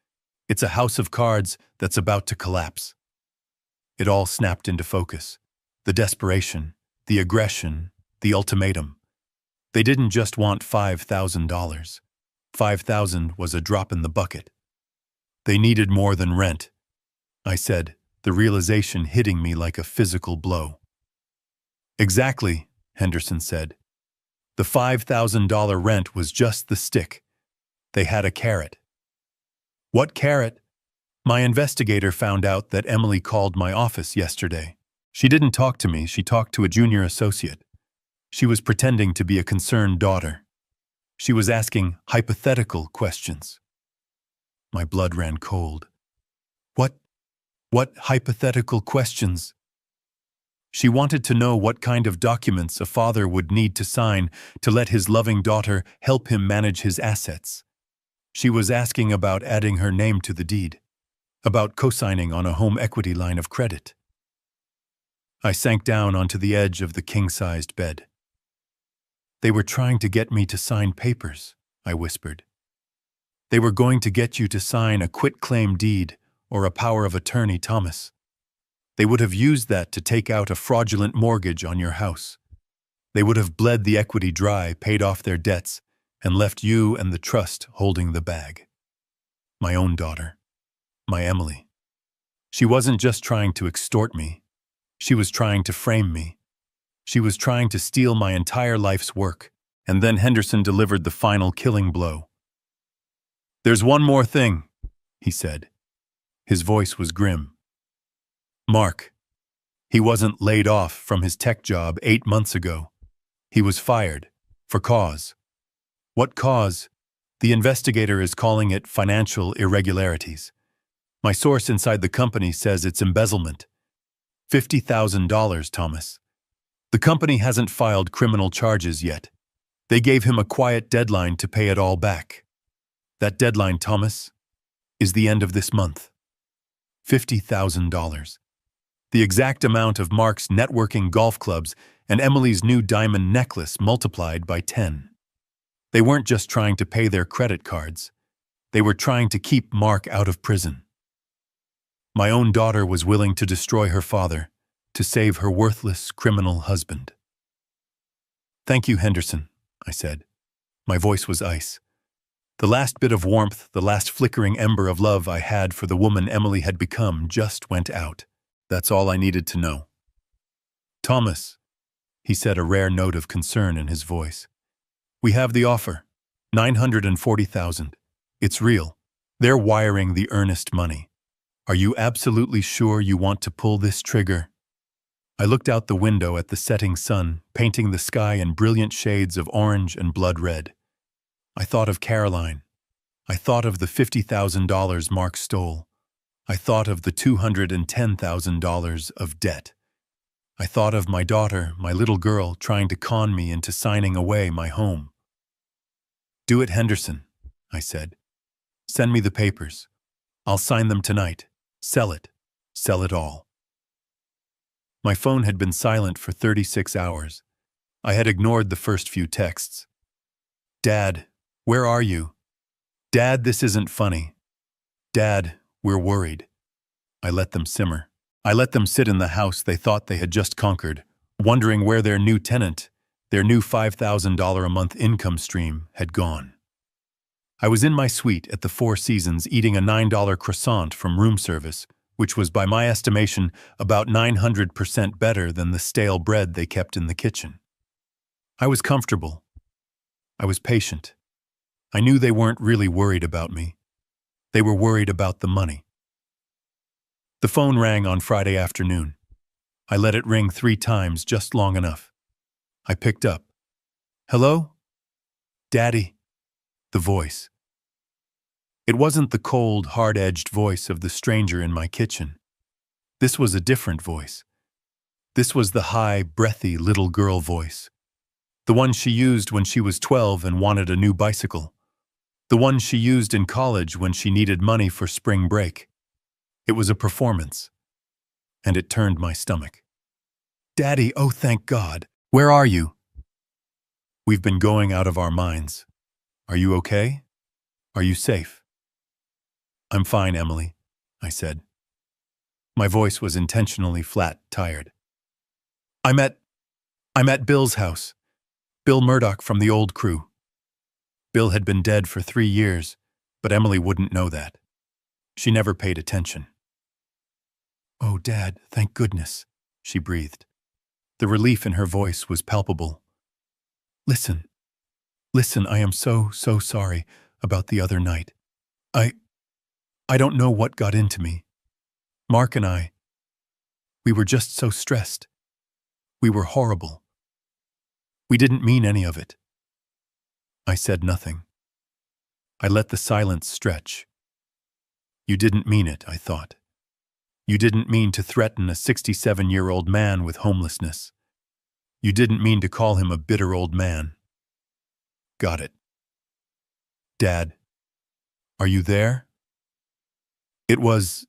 It's a house of cards that's about to collapse. It all snapped into focus. The desperation, the aggression, the ultimatum. They didn't just want $5,000. $5,000 was a drop in the bucket. They needed more than rent, I said, the realization hitting me like a physical blow. Exactly, Henderson said. The $5,000 rent was just the stick. They had a carrot. What carrot? My investigator found out that Emily called my office yesterday. She didn't talk to me, she talked to a junior associate. She was pretending to be a concerned daughter. She was asking hypothetical questions. My blood ran cold. What hypothetical questions? She wanted to know what kind of documents a father would need to sign to let his loving daughter help him manage his assets. She was asking about adding her name to the deed, about co-signing on a home equity line of credit. I sank down onto the edge of the king-sized bed. They were trying to get me to sign papers, I whispered. They were going to get you to sign a quitclaim deed or a power of attorney, Thomas. They would have used that to take out a fraudulent mortgage on your house. They would have bled the equity dry, paid off their debts, and left you and the trust holding the bag. My own daughter. My Emily. She wasn't just trying to extort me. She was trying to frame me. She was trying to steal my entire life's work, and then Henderson delivered the final killing blow. There's one more thing, he said. His voice was grim. Mark. He wasn't laid off from his tech job 8 months ago. He was fired. For cause. What cause? The investigator is calling it financial irregularities. My source inside the company says it's embezzlement. $50,000, Thomas. The company hasn't filed criminal charges yet. They gave him a quiet deadline to pay it all back. That deadline, Thomas, is the end of this month. $50,000. The exact amount of Mark's networking golf clubs and Emily's new diamond necklace multiplied by 10. They weren't just trying to pay their credit cards. They were trying to keep Mark out of prison. My own daughter was willing to destroy her father to save her worthless criminal husband. Thank you, Henderson, I said. My voice was ice. The last bit of warmth, the last flickering ember of love I had for the woman Emily had become just went out. That's all I needed to know. Thomas, he said, a rare note of concern in his voice. We have the offer. $940,000. It's real. They're wiring the earnest money. Are you absolutely sure you want to pull this trigger? I looked out the window at the setting sun, painting the sky in brilliant shades of orange and blood red. I thought of Caroline. I thought of the $50,000 Mark stole. I thought of the $210,000 of debt. I thought of my daughter, my little girl, trying to con me into signing away my home. Do it, Henderson, I said. Send me the papers. I'll sign them tonight. Sell it. Sell it all. My phone had been silent for 36 hours. I had ignored the first few texts. Dad, where are you? Dad, this isn't funny. Dad, we're worried. I let them simmer. I let them sit in the house they thought they had just conquered, wondering where their new tenant, their new $5,000 a month income stream, had gone. I was in my suite at the Four Seasons eating a $9 croissant from room service, which was by my estimation about 900% better than the stale bread they kept in the kitchen. I was comfortable. I was patient. I knew they weren't really worried about me. They were worried about the money. The phone rang on Friday afternoon. I let it ring 3 times, just long enough. I picked up. Hello? Daddy. The voice. It wasn't the cold, hard-edged voice of the stranger in my kitchen. This was a different voice. This was the high, breathy little girl voice. The one she used when she was 12 and wanted a new bicycle. The one she used in college when she needed money for spring break. It was a performance, and it turned my stomach. Daddy, oh thank God. Where are you? We've been going out of our minds. Are you okay? Are you safe? I'm fine, Emily, I said. My voice was intentionally flat, tired. I'm at Bill's house. Bill Murdoch from the old crew. Bill had been dead for 3 years, but Emily wouldn't know that. She never paid attention. Oh, Dad, thank goodness, she breathed. The relief in her voice was palpable. Listen, I am so sorry about the other night. I don't know what got into me. Mark and I, we were just so stressed. We were horrible. We didn't mean any of it. I said nothing. I let the silence stretch. You didn't mean it, I thought. You didn't mean to threaten a 67-year-old man with homelessness. You didn't mean to call him a bitter old man. Got it. Dad, are you there? It was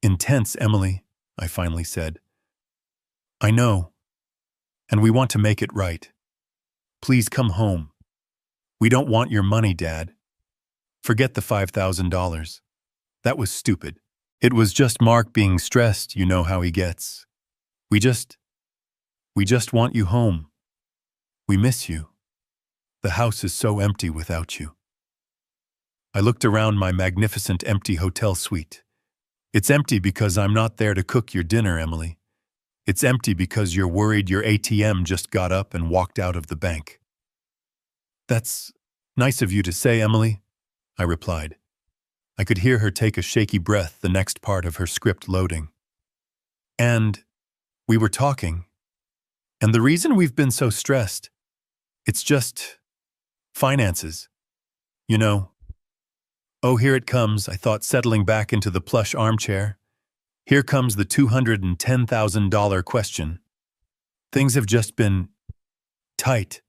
intense, Emily, I finally said. I know, and we want to make it right. Please come home. We don't want your money, Dad. Forget the $5,000. That was stupid. It was just Mark being stressed, you know how he gets. We just want you home. We miss you. The house is so empty without you. I looked around my magnificent empty hotel suite. It's empty because I'm not there to cook your dinner, Emily. It's empty because you're worried your ATM just got up and walked out of the bank. That's nice of you to say, Emily, I replied. I could hear her take a shaky breath, the next part of her script loading. And we were talking. And the reason we've been so stressed, it's just finances. You know. Oh, here it comes, I thought, settling back into the plush armchair. Here comes the $210,000 question. Things have just been tight,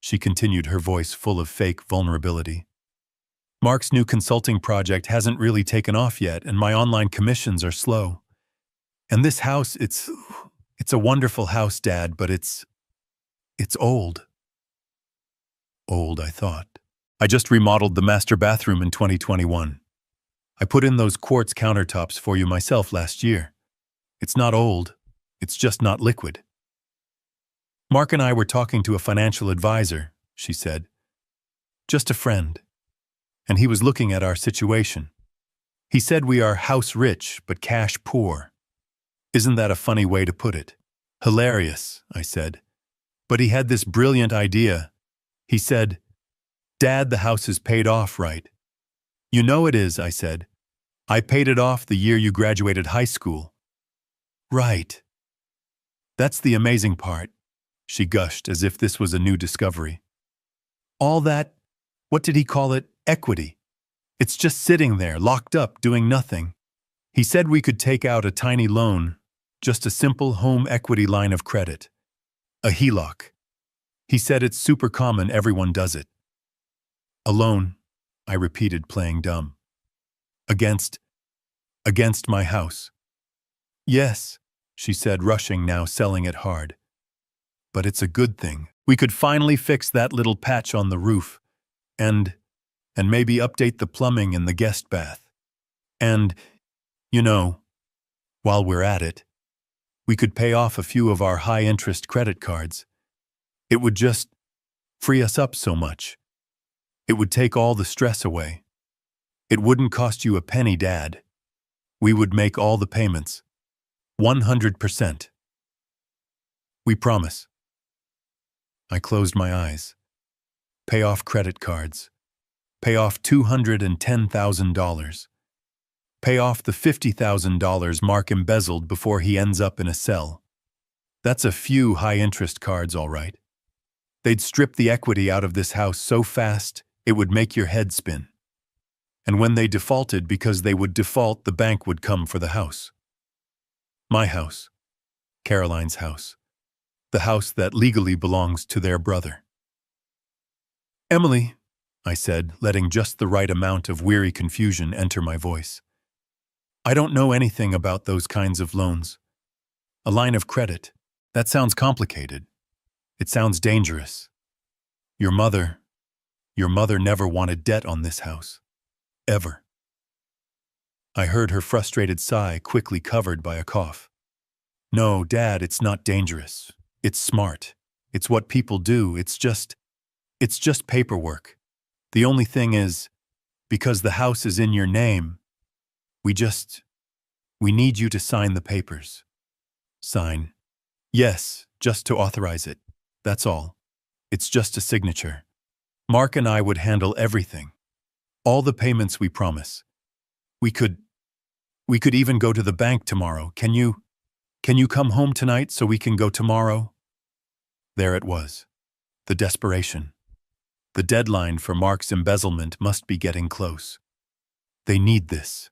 she continued, her voice full of fake vulnerability. Mark's new consulting project hasn't really taken off yet, and my online commissions are slow. And this house, it's a wonderful house, Dad, but it's old. Old, I thought. I just remodeled the master bathroom in 2021. I put in those quartz countertops for you myself last year. It's not old, it's just not liquid. Mark and I were talking to a financial advisor, she said. Just a friend. And he was looking at our situation. He said we are house rich but cash poor. Isn't that a funny way to put it? Hilarious, I said. But he had this brilliant idea. He said, Dad, the house is paid off, right? You know it is, I said. I paid it off the year you graduated high school. Right. That's the amazing part, she gushed as if this was a new discovery. All that, what did he call it, equity. It's just sitting there, locked up, doing nothing. He said we could take out a tiny loan, just a simple home equity line of credit. A HELOC. He said it's super common, everyone does it. A loan, I repeated, playing dumb. Against my house. Yes, she said, rushing now, selling it hard. But it's a good thing. We could finally fix that little patch on the roof, and maybe update the plumbing in the guest bath. And, you know, while we're at it, we could pay off a few of our high-interest credit cards. It would just free us up so much. It would take all the stress away. It wouldn't cost you a penny, Dad. We would make all the payments. 100%. We promise. I closed my eyes. Pay off credit cards. Pay off $210,000. Pay off the $50,000 Mark embezzled before he ends up in a cell. That's a few high-interest cards, all right. They'd strip the equity out of this house so fast, it would make your head spin. And when they defaulted, because they would default, the bank would come for the house. My house. Caroline's house. The house that legally belongs to their brother. Emily, I said, letting just the right amount of weary confusion enter my voice. I don't know anything about those kinds of loans. A line of credit. That sounds complicated. It sounds dangerous. Your mother never wanted debt on this house. Ever. I heard her frustrated sigh, quickly covered by a cough. No, Dad, it's not dangerous. It's smart. It's what people do. It's just paperwork. The only thing is, because the house is in your name, we need you to sign the papers. Sign. Yes, just to authorize it. That's all. It's just a signature. Mark and I would handle everything. All the payments, we promise. We could even go to the bank tomorrow. Can you come home tonight so we can go tomorrow? There it was. The desperation. The deadline for Mark's embezzlement must be getting close. They need this.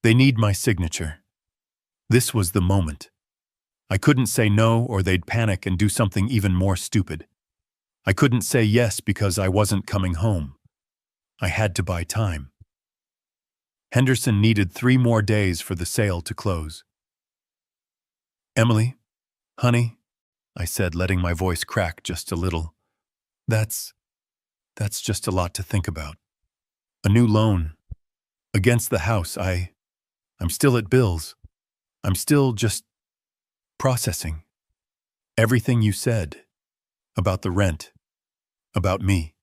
They need my signature. This was the moment. I couldn't say no, or they'd panic and do something even more stupid. I couldn't say yes because I wasn't coming home. I had to buy time. Henderson needed 3 more days for the sale to close. Emily, honey, I said, letting my voice crack just a little. That's just a lot to think about. A new loan. Against the house. I'm still at Bill's. I'm still just processing. Everything you said. About the rent. About me.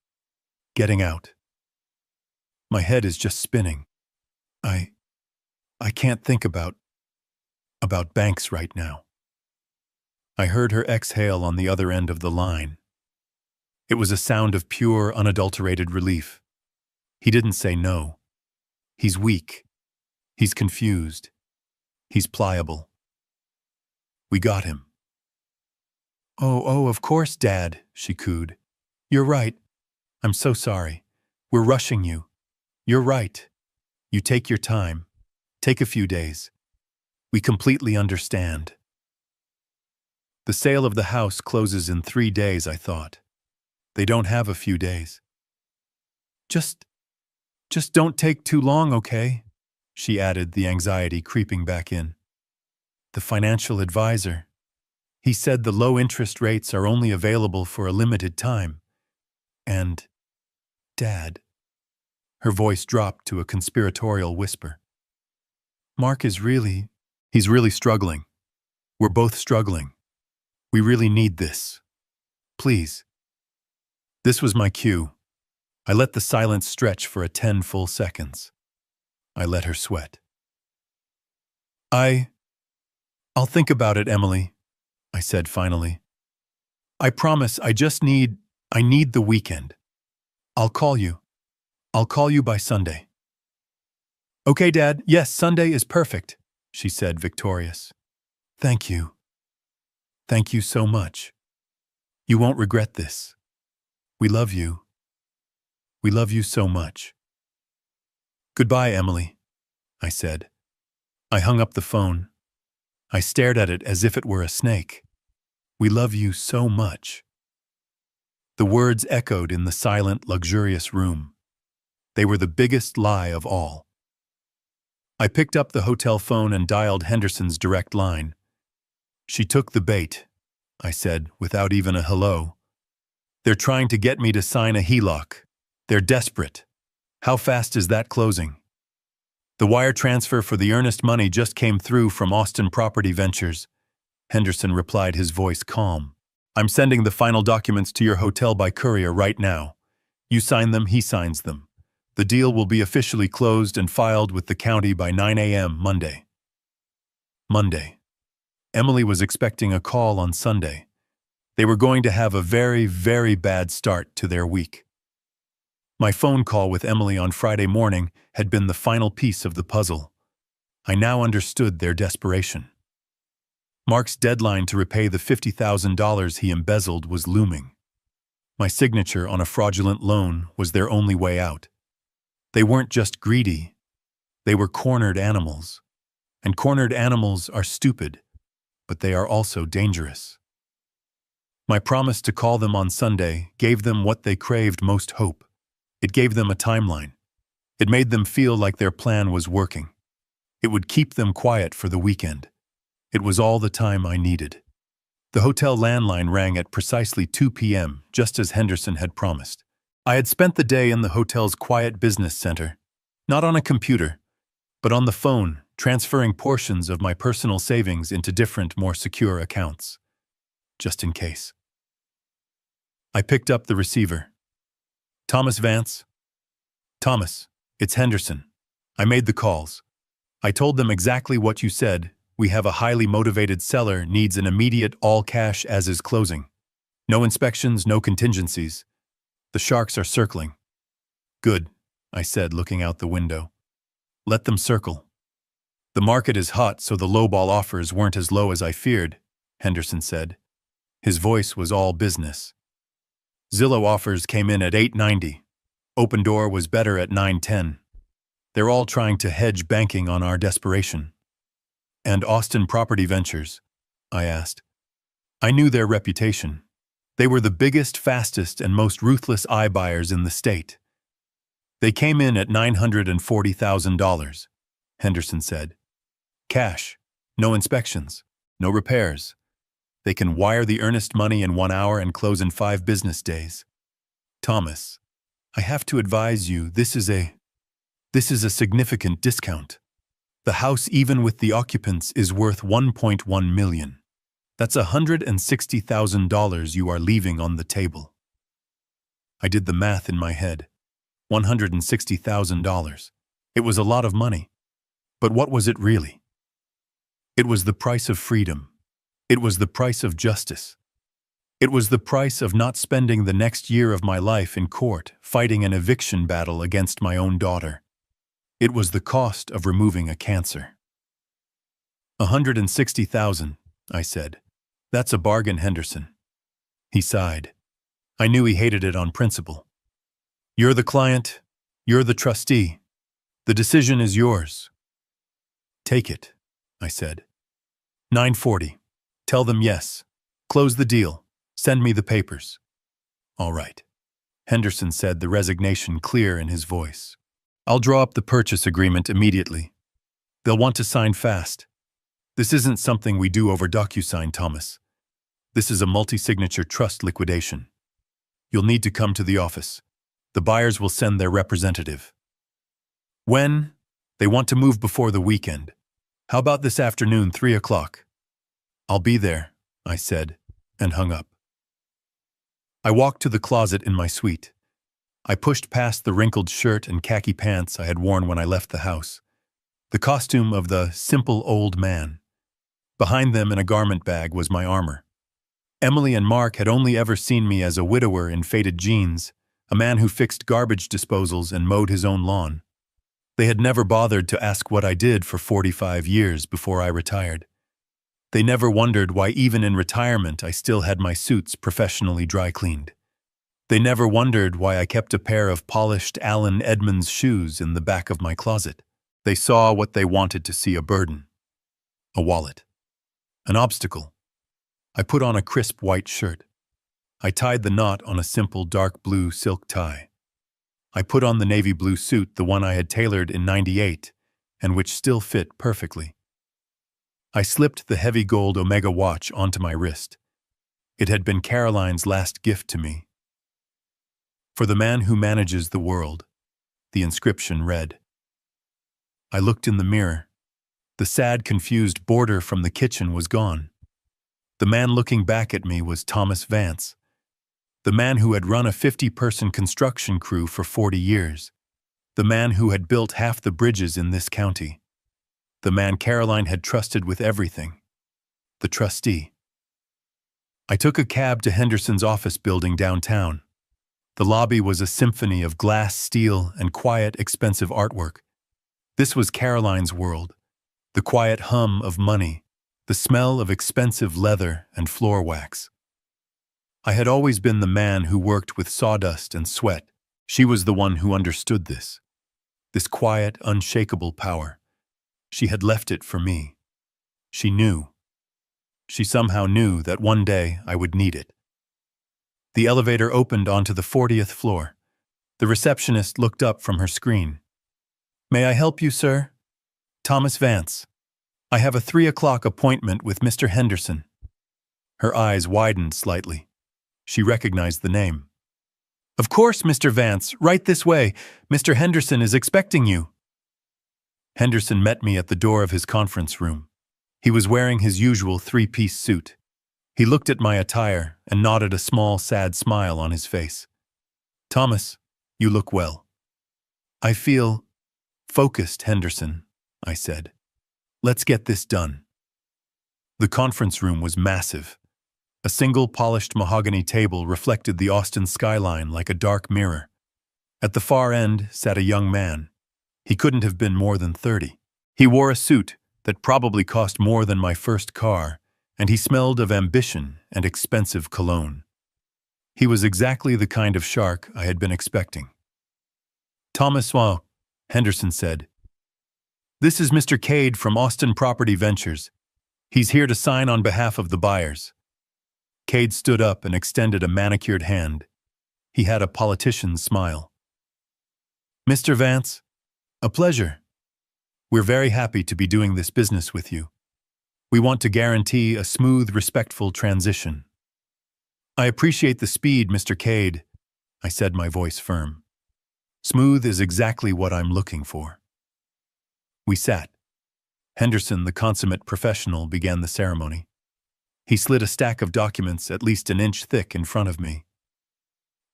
Getting out. My head is just spinning. I can't think about banks right now. I heard her exhale on the other end of the line. It was a sound of pure, unadulterated relief. He didn't say no. He's weak. He's confused. He's pliable. We got him. Oh, of course, Dad, she cooed. You're right. I'm so sorry. We're rushing you. You're right. You take your time. Take a few days. We completely understand. The sale of the house closes in 3 days, I thought. They don't have a few days. Just don't take too long, okay? She added, the anxiety creeping back in. The financial advisor. He said the low interest rates are only available for a limited time. And, Dad. Her voice dropped to a conspiratorial whisper. Mark he's really struggling. We're both struggling. We really need this. Please. This was my cue. I let the silence stretch for 10 full seconds. I let her sweat. I'll think about it, Emily, I said finally. I promise, I need the weekend. I'll call you. I'll call you by Sunday. Okay, Dad, yes, Sunday is perfect, she said, victorious. Thank you. Thank you so much. You won't regret this. We love you. We love you so much. Goodbye, Emily, I said. I hung up the phone. I stared at it as if it were a snake. We love you so much. The words echoed in the silent, luxurious room. They were the biggest lie of all. I picked up the hotel phone and dialed Henderson's direct line. "She took the bait," I said, without even a hello. "They're trying to get me to sign a HELOC. They're desperate. How fast is that closing?" "The wire transfer for the earnest money just came through from Austin Property Ventures," Henderson replied, his voice calm. "I'm sending the final documents to your hotel by courier right now. You sign them, he signs them. The deal will be officially closed and filed with the county by 9 a.m. Monday." Monday. Emily was expecting a call on Sunday. They were going to have a very, very bad start to their week. My phone call with Emily on Friday morning had been the final piece of the puzzle. I now understood their desperation. Mark's deadline to repay the $50,000 he embezzled was looming. My signature on a fraudulent loan was their only way out. They weren't just greedy. They were cornered animals. And cornered animals are stupid, but they are also dangerous. My promise to call them on Sunday gave them what they craved most: hope. It gave them a timeline. It made them feel like their plan was working. It would keep them quiet for the weekend. It was all the time I needed. The hotel landline rang at precisely 2 p.m., just as Henderson had promised. I had spent the day in the hotel's quiet business center, not on a computer, but on the phone, transferring portions of my personal savings into different, more secure accounts, just in case. I picked up the receiver. "Thomas Vance?" "Thomas, it's Henderson. I made the calls. I told them exactly what you said. We have a highly motivated seller, needs an immediate all-cash as-is closing. No inspections, no contingencies. The sharks are circling." "Good," I said, looking out the window. "Let them circle." "The market is hot, so the lowball offers weren't as low as I feared," Henderson said. His voice was all business. "Zillow offers came in at $890. Open Door was better at $910. They're all trying to hedge, banking on our desperation." "And Austin Property Ventures?" I asked. I knew their reputation. They were the biggest, fastest, and most ruthless iBuyers in the state. "They came in at $940,000, Henderson said. "Cash, no inspections, no repairs. They can wire the earnest money in 1 hour and close in 5 business days. Thomas, I have to advise you, this is a significant discount. The house, even with the occupants, is worth $1.1 million. That's $160,000 you are leaving on the table." I did the math in my head. $160,000. It was a lot of money. But what was it really? It was the price of freedom. It was the price of justice. It was the price of not spending the next year of my life in court fighting an eviction battle against my own daughter. It was the cost of removing a cancer. $160,000, I said. "That's a bargain, Henderson." He sighed. I knew he hated it on principle. "You're the client. You're the trustee. The decision is yours." "Take it," I said. "940. Tell them yes. Close the deal. Send me the papers." "All right," Henderson said, the resignation clear in his voice. "I'll draw up the purchase agreement immediately. They'll want to sign fast. This isn't something we do over DocuSign, Thomas. This is a multi-signature trust liquidation. You'll need to come to the office. The buyers will send their representative." "When?" "They want to move before the weekend. How about this afternoon, 3 o'clock? "I'll be there," I said, and hung up. I walked to the closet in my suite. I pushed past the wrinkled shirt and khaki pants I had worn when I left the house. The costume of the simple old man. Behind them in a garment bag was my armor. Emily and Mark had only ever seen me as a widower in faded jeans, a man who fixed garbage disposals and mowed his own lawn. They had never bothered to ask what I did for 45 years before I retired. They never wondered why even in retirement I still had my suits professionally dry cleaned. They never wondered why I kept a pair of polished Allen Edmonds shoes in the back of my closet. They saw what they wanted to see: a burden, a wallet, an obstacle. I put on a crisp white shirt. I tied the knot on a simple dark blue silk tie. I put on the navy blue suit, the one I had tailored in '98, and which still fit perfectly. I slipped the heavy gold Omega watch onto my wrist. It had been Caroline's last gift to me. For the man who manages the world, the inscription read. I looked in the mirror. The sad, confused boarder from the kitchen was gone. The man looking back at me was Thomas Vance, the man who had run a 50-person construction crew for 40 years, the man who had built half the bridges in this county, the man Caroline had trusted with everything, the trustee. I took a cab to Henderson's office building downtown. The lobby was a symphony of glass, steel, and quiet, expensive artwork. This was Caroline's world, the quiet hum of money, the smell of expensive leather and floor wax. I had always been the man who worked with sawdust and sweat. She was the one who understood this quiet, unshakable power. She had left it for me. She knew. She somehow knew that one day I would need it. The elevator opened onto the 40th floor. The receptionist looked up from her screen. "May I help you, sir?" "Thomas Vance. I have a 3 o'clock appointment with Mr. Henderson." Her eyes widened slightly. She recognized the name. "Of course, Mr. Vance, right this way. Mr. Henderson is expecting you." Henderson met me at the door of his conference room. He was wearing his usual 3-piece suit. He looked at my attire and nodded a small, sad smile on his face. "Thomas, you look well." "I feel focused, Henderson," I said. "Let's get this done." The conference room was massive. A single polished mahogany table reflected the Austin skyline like a dark mirror. At the far end sat a young man. He couldn't have been more than 30. He wore a suit that probably cost more than my first car, and he smelled of ambition and expensive cologne. He was exactly the kind of shark I had been expecting. "Thomas," Henderson said. "This is Mr. Cade from Austin Property Ventures. He's here to sign on behalf of the buyers." Cade stood up and extended a manicured hand. He had a politician's smile. "Mr. Vance, a pleasure. We're very happy to be doing this business with you. We want to guarantee a smooth, respectful transition." "I appreciate the speed, Mr. Cade," I said, my voice firm. "Smooth is exactly what I'm looking for." We sat. Henderson, the consummate professional, began the ceremony. He slid a stack of documents at least an inch thick in front of me.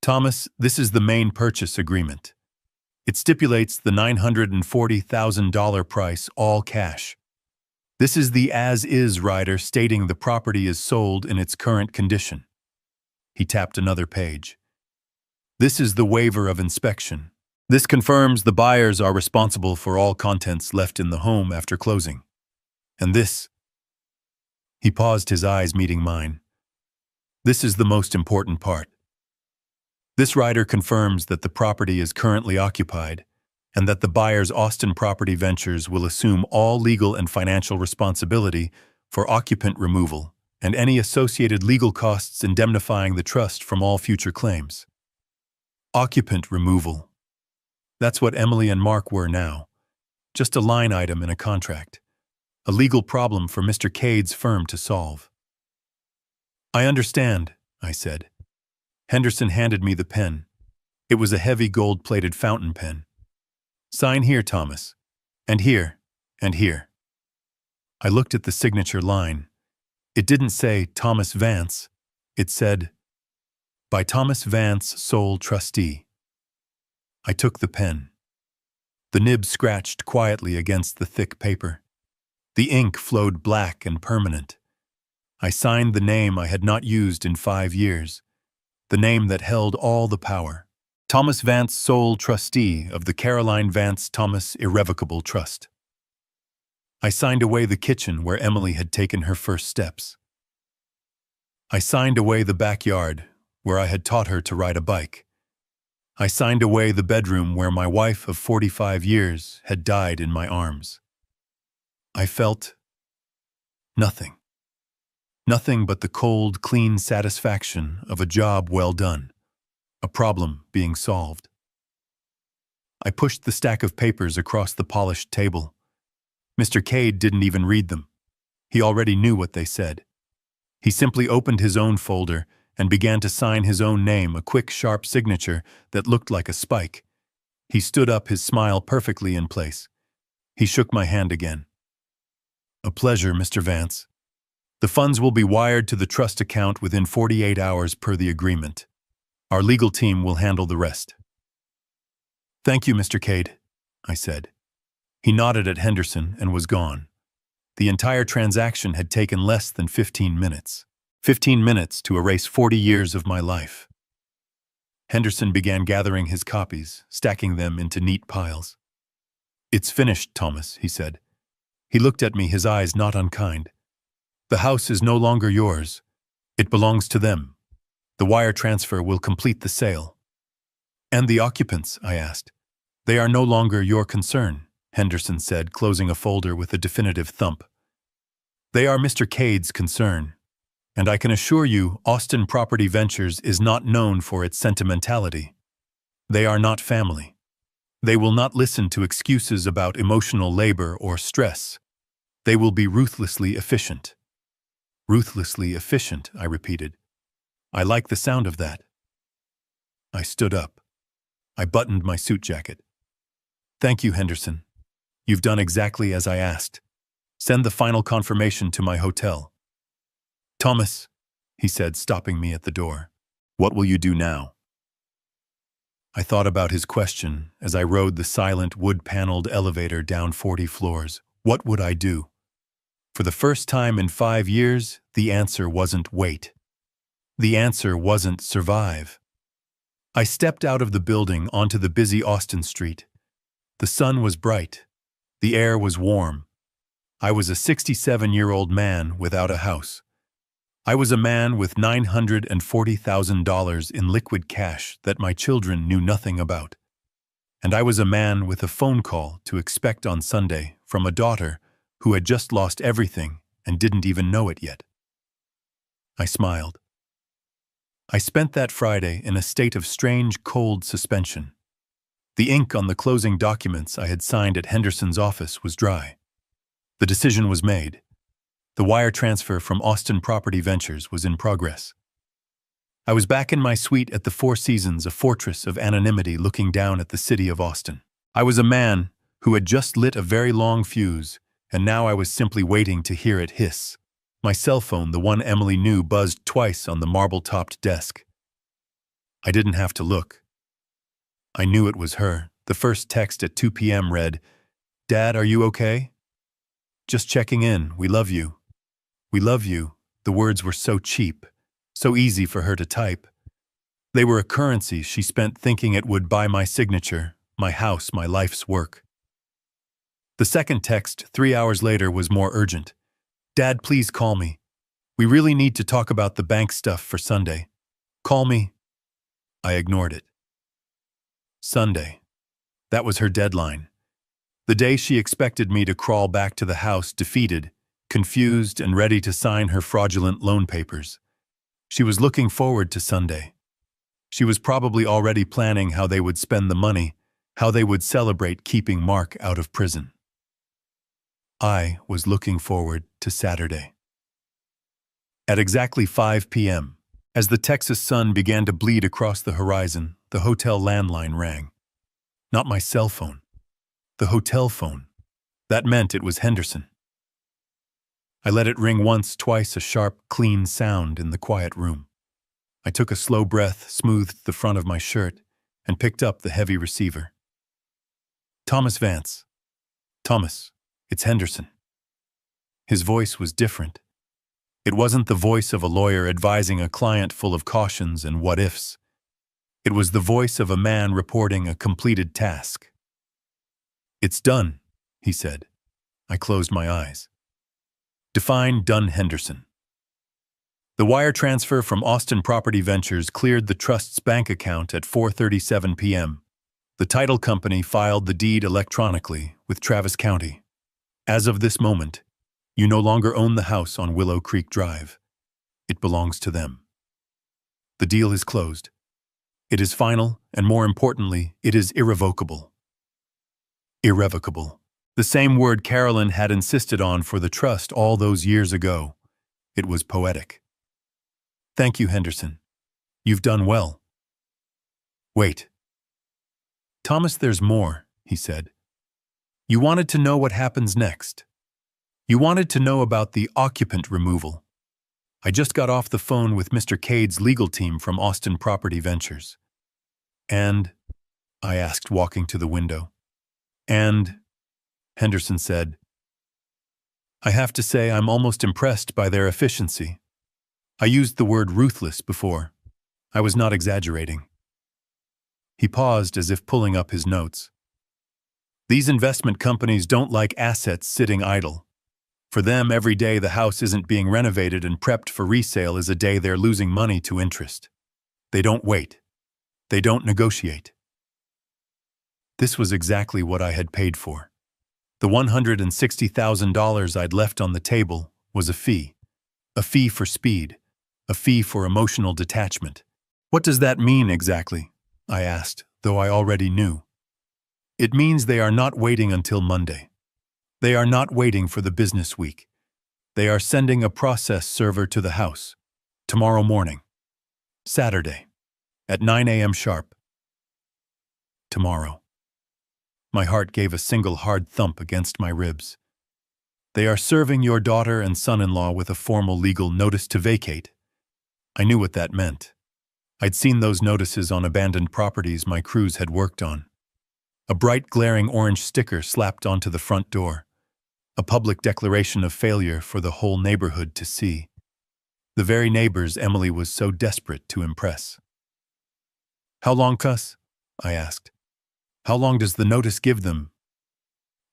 "Thomas, this is the main purchase agreement. It stipulates the $940,000 price, all cash. This is the as-is rider stating the property is sold in its current condition." He tapped another page. "This is the waiver of inspection. This confirms the buyers are responsible for all contents left in the home after closing. And this..." He paused, his eyes meeting mine. "This is the most important part. This rider confirms that the property is currently occupied and that the buyer's Austin Property Ventures will assume all legal and financial responsibility for occupant removal and any associated legal costs indemnifying the trust from all future claims." Occupant removal. That's what Emily and Mark were now. Just a line item in a contract. A legal problem for Mr. Cade's firm to solve. "I understand," I said. Henderson handed me the pen. It was a heavy gold-plated fountain pen. "Sign here, Thomas. And here. And here." I looked at the signature line. It didn't say Thomas Vance. It said, "By Thomas Vance, sole trustee." I took the pen. The nib scratched quietly against the thick paper. The ink flowed black and permanent. I signed the name I had not used in 5 years, the name that held all the power. Thomas Vance, sole trustee of the Caroline Vance Thomas Irrevocable Trust. I signed away the kitchen where Emily had taken her first steps. I signed away the backyard where I had taught her to ride a bike. I signed away the bedroom where my wife of 45 years had died in my arms. I felt nothing. Nothing but the cold, clean satisfaction of a job well done, a problem being solved. I pushed the stack of papers across the polished table. Mr. Cade didn't even read them. He already knew what they said. He simply opened his own folder and began to sign his own name, a quick, sharp signature that looked like a spike. He stood up, his smile perfectly in place. He shook my hand again. "A pleasure, Mr. Vance. The funds will be wired to the trust account within 48 hours per the agreement. Our legal team will handle the rest." "Thank you, Mr. Cade," I said. He nodded at Henderson and was gone. The entire transaction had taken less than 15 minutes. 15 minutes to erase 40 years of my life. Henderson began gathering his copies, stacking them into neat piles. "It's finished, Thomas," he said. He looked at me, his eyes not unkind. "The house is no longer yours. It belongs to them. The wire transfer will complete the sale." "And the occupants?" I asked. "They are no longer your concern," Henderson said, closing a folder with a definitive thump. "They are Mr. Cade's concern. And I can assure you, Austin Property Ventures is not known for its sentimentality. They are not family. They will not listen to excuses about emotional labor or stress. They will be ruthlessly efficient." "Ruthlessly efficient," I repeated. "I like the sound of that." I stood up. I buttoned my suit jacket. "Thank you, Henderson. You've done exactly as I asked. Send the final confirmation to my hotel." "Thomas," he said, stopping me at the door, "what will you do now?" I thought about his question as I rode the silent wood-paneled elevator down 40 floors. What would I do? For the first time in 5 years, the answer wasn't wait. The answer wasn't survive. I stepped out of the building onto the busy Austin street. The sun was bright. The air was warm. I was a 67-year-old man without a house. I was a man with $940,000 in liquid cash that my children knew nothing about. And I was a man with a phone call to expect on Sunday from a daughter who had just lost everything and didn't even know it yet. I smiled. I spent that Friday in a state of strange, cold suspension. The ink on the closing documents I had signed at Henderson's office was dry. The decision was made. The wire transfer from Austin Property Ventures was in progress. I was back in my suite at the Four Seasons, a fortress of anonymity looking down at the city of Austin. I was a man who had just lit a very long fuse, and now I was simply waiting to hear it hiss. My cell phone, the one Emily knew, buzzed twice on the marble-topped desk. I didn't have to look. I knew it was her. The first text at 2 p.m. read, "Dad, are you okay? Just checking in. We love you." "We love you." The words were so cheap, so easy for her to type. They were a currency she spent thinking it would buy my signature, my house, my life's work. The second text, 3 hours later, was more urgent. "Dad, please call me. We really need to talk about the bank stuff for Sunday. Call me." I ignored it. Sunday. That was her deadline. The day she expected me to crawl back to the house defeated, confused, and ready to sign her fraudulent loan papers. She was looking forward to Sunday. She was probably already planning how they would spend the money, how they would celebrate keeping Mark out of prison. I was looking forward to Saturday. At exactly 5 p.m., as the Texas sun began to bleed across the horizon, the hotel landline rang. Not my cell phone. The hotel phone. That meant it was Henderson. I let it ring once, twice, a sharp, clean sound in the quiet room. I took a slow breath, smoothed the front of my shirt, and picked up the heavy receiver. "Thomas Vance." "Thomas, it's Henderson." His voice was different. It wasn't the voice of a lawyer advising a client full of cautions and what-ifs. It was the voice of a man reporting a completed task. "It's done," he said. I closed my eyes. Define done, Henderson. The wire transfer from Austin Property Ventures cleared the trust's bank account at 4:37 p.m. The title company filed the deed electronically with Travis County. As of this moment, you no longer own the house on Willow Creek Drive. It belongs to them. The deal is closed. It is final, and more importantly, it is irrevocable. Irrevocable. The same word Carolyn had insisted on for the trust all those years ago. It was poetic. Thank you, Henderson. You've done well. Wait. Thomas, there's more, he said. You wanted to know what happens next. You wanted to know about the occupant removal. I just got off the phone with Mr. Cade's legal team from Austin Property Ventures. And? I asked, walking to the window. And? Henderson said. I have to say I'm almost impressed by their efficiency. I used the word ruthless before. I was not exaggerating. He paused as if pulling up his notes. These investment companies don't like assets sitting idle. For them, every day the house isn't being renovated and prepped for resale is a day they're losing money to interest. They don't wait. They don't negotiate. This was exactly what I had paid for. The $160,000 I'd left on the table was a fee for speed, a fee for emotional detachment. What does that mean exactly? I asked, though I already knew. It means they are not waiting until Monday. They are not waiting for the business week. They are sending a process server to the house, tomorrow morning, Saturday, at 9 a.m. sharp. Tomorrow. My heart gave a single hard thump against my ribs. They are serving your daughter and son-in-law with a formal legal notice to vacate. I knew what that meant. I'd seen those notices on abandoned properties my crews had worked on. A bright glaring orange sticker slapped onto the front door. A public declaration of failure for the whole neighborhood to see. The very neighbors Emily was so desperate to impress. How long, cuss? I asked. How long does the notice give them?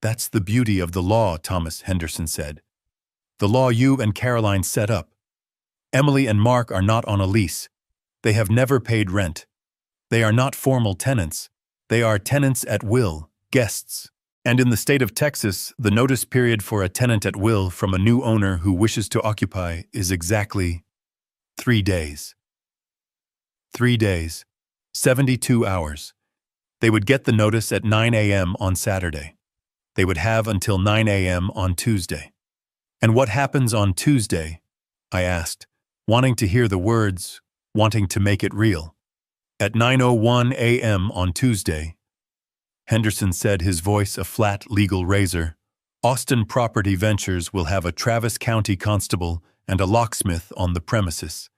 That's the beauty of the law, Thomas, Henderson said. The law you and Caroline set up. Emily and Mark are not on a lease. They have never paid rent. They are not formal tenants. They are tenants at will, guests. And in the state of Texas, the notice period for a tenant at will from a new owner who wishes to occupy is exactly 3 days. 3 days, 72 hours. They would get the notice at 9 a.m. on Saturday. They would have until 9 a.m. on Tuesday. And what happens on Tuesday? I asked, wanting to hear the words, wanting to make it real. At 9:01 a.m. on Tuesday, Henderson said, his voice a flat legal razor, Austin Property Ventures will have a Travis County constable and a locksmith on the premises.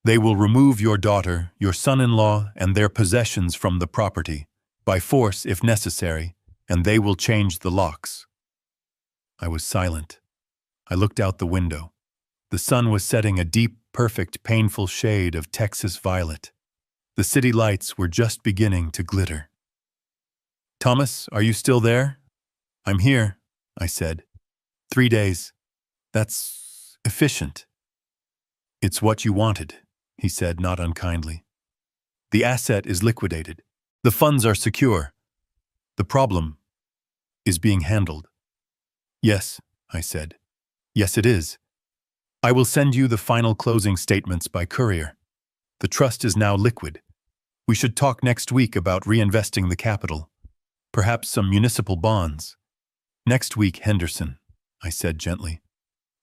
They will remove your daughter, your son-in-law, and their possessions from the property, by force if necessary, and they will change the locks. I was silent. I looked out the window. The sun was setting a deep, perfect, painful shade of Texas violet. The city lights were just beginning to glitter. Thomas, are you still there? I'm here, I said. 3 days. That's efficient. It's what you wanted, he said, not unkindly. The asset is liquidated. The funds are secure. The problem is being handled. Yes, I said. Yes, it is. I will send you the final closing statements by courier. The trust is now liquid. We should talk next week about reinvesting the capital. Perhaps some municipal bonds. Next week, Henderson, I said gently.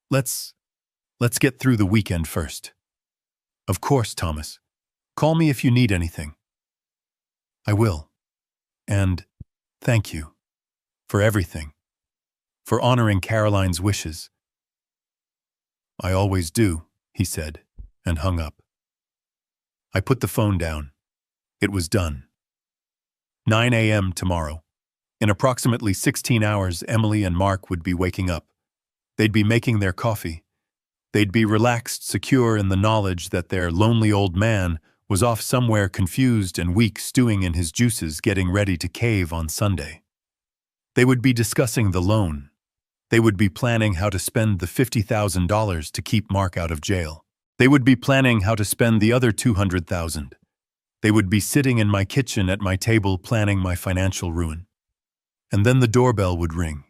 Let's get through the weekend first. Of course, Thomas. Call me if you need anything. I will. And thank you. For everything. For honoring Caroline's wishes. I always do, he said, and hung up. I put the phone down. It was done. 9 a.m. tomorrow. In approximately 16 hours, Emily and Mark would be waking up. They'd be making their coffee. They'd be relaxed, secure in the knowledge that their lonely old man was off somewhere confused and weak, stewing in his juices, getting ready to cave on Sunday. They would be discussing the loan. They would be planning how to spend the $50,000 to keep Mark out of jail. They would be planning how to spend the other $200,000. They would be sitting in my kitchen at my table planning my financial ruin. And then the doorbell would ring.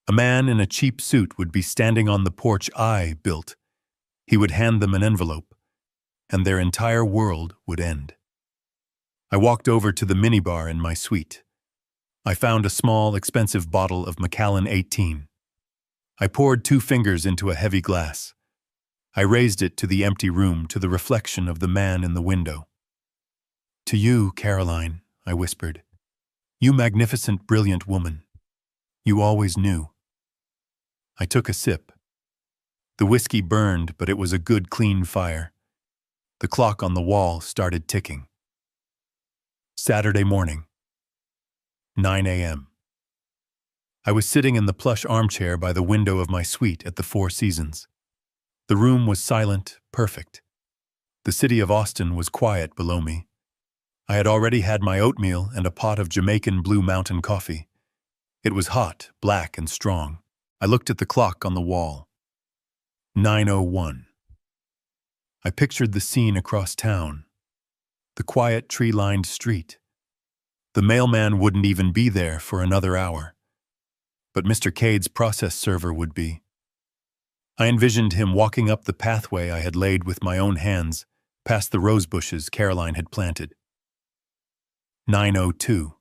A man in a cheap suit would be standing on the porch I built. He would hand them an envelope, and their entire world would end. I walked over to the minibar in my suite. I found a small, expensive bottle of Macallan 18. I poured 2 fingers into a heavy glass. I raised it to the empty room, to the reflection of the man in the window. "To you, Caroline," I whispered. "You magnificent, brilliant woman. You always knew." I took a sip. The whiskey burned, but it was a good, clean fire. The clock on the wall started ticking. Saturday morning, 9 a.m. I was sitting in the plush armchair by the window of my suite at the Four Seasons. The room was silent, perfect. The city of Austin was quiet below me. I had already had my oatmeal and a pot of Jamaican Blue Mountain coffee. It was hot, black, and strong. I looked at the clock on the wall. 9:01. I pictured the scene across town. The quiet, tree-lined street. The mailman wouldn't even be there for another hour. But Mr. Cade's process server would be. I envisioned him walking up the pathway I had laid with my own hands, past the rose bushes Caroline had planted. 9:02.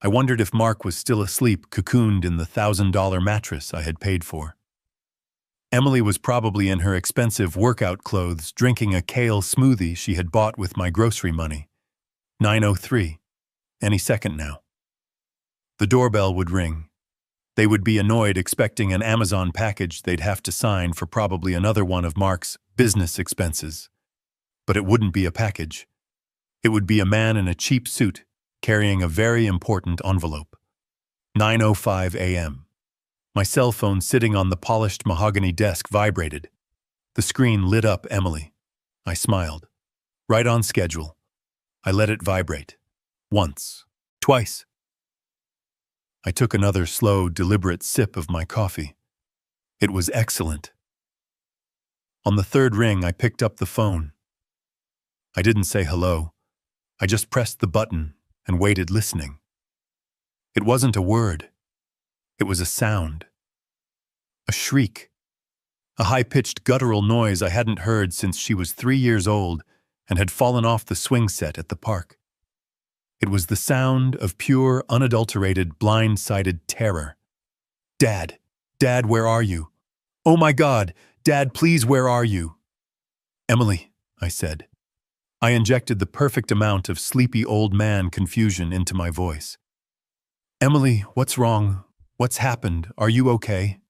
I wondered if Mark was still asleep, cocooned in the $1,000 mattress I had paid for. Emily was probably in her expensive workout clothes, drinking a kale smoothie she had bought with my grocery money. 9:03. Any second now. The doorbell would ring. They would be annoyed, expecting an Amazon package they'd have to sign for probably another one of Mark's business expenses. But it wouldn't be a package. It would be a man in a cheap suit, carrying a very important envelope. 9:05 a.m. My cell phone sitting on the polished mahogany desk vibrated. The screen lit up Emily. I smiled. Right on schedule. I let it vibrate. Once. Twice. I took another slow, deliberate sip of my coffee. It was excellent. On the 3rd ring, I picked up the phone. I didn't say hello. I just pressed the button and waited, listening. It wasn't a word. It was a sound. A shriek. A high-pitched guttural noise I hadn't heard since she was 3 years old and had fallen off the swing set at the park. It was the sound of pure, unadulterated, blind-sided terror. "Dad! Dad, where are you? Oh my God! Dad, please, where are you?" "Emily," I said. I injected the perfect amount of sleepy old man confusion into my voice. "Emily, what's wrong? What's happened? Are you okay?"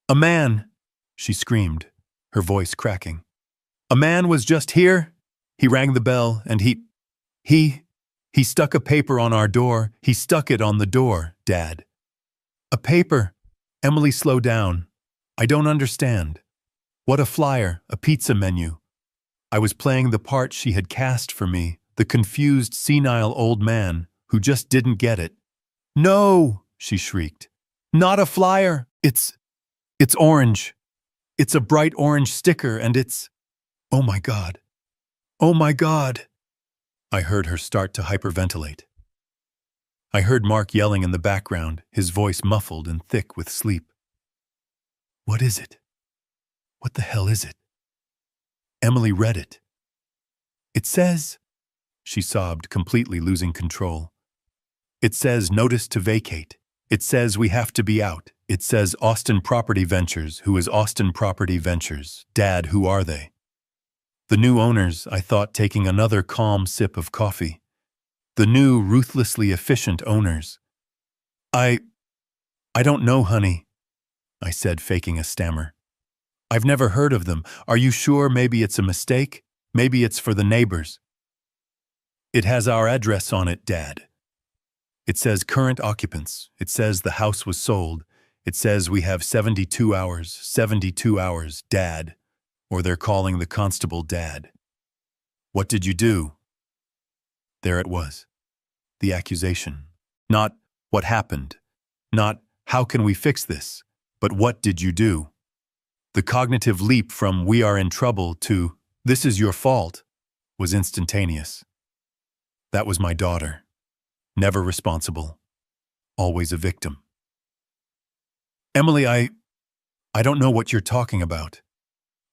"A man!" she screamed, her voice cracking. "A man was just here. He rang the bell and he stuck a paper on our door. He stuck it on the door, Dad." "A paper?" Emily, slow down. "I don't understand." "What, a flyer, a pizza menu?" I was playing the part she had cast for me, the confused, senile old man who just didn't get it. "No!" she shrieked. "Not a flyer! It's orange. It's a bright orange sticker and it's... Oh my God. Oh my God." I heard her start to hyperventilate. I heard Mark yelling in the background, his voice muffled and thick with sleep. "What is it? What the hell is it?" Emily read it. "It says," she sobbed, completely losing control. "It says notice to vacate. It says we have to be out. It says Austin Property Ventures. Who is Austin Property Ventures? Dad, who are they?" "The new owners," I thought, taking another calm sip of coffee. "The new, ruthlessly efficient owners." I don't know, honey," I said, faking a stammer. "I've never heard of them. Are you sure? Maybe it's a mistake? Maybe it's for the neighbors." "It has our address on it, Dad. It says current occupants. It says the house was sold. It says we have 72 hours, Dad. Or they're calling the constable Dad." "What did you do?" There it was. The accusation. Not what happened. Not how can we fix this, but what did you do? The cognitive leap from we are in trouble to this is your fault was instantaneous. That was my daughter. Never responsible. Always a victim. "Emily, I don't know what you're talking about.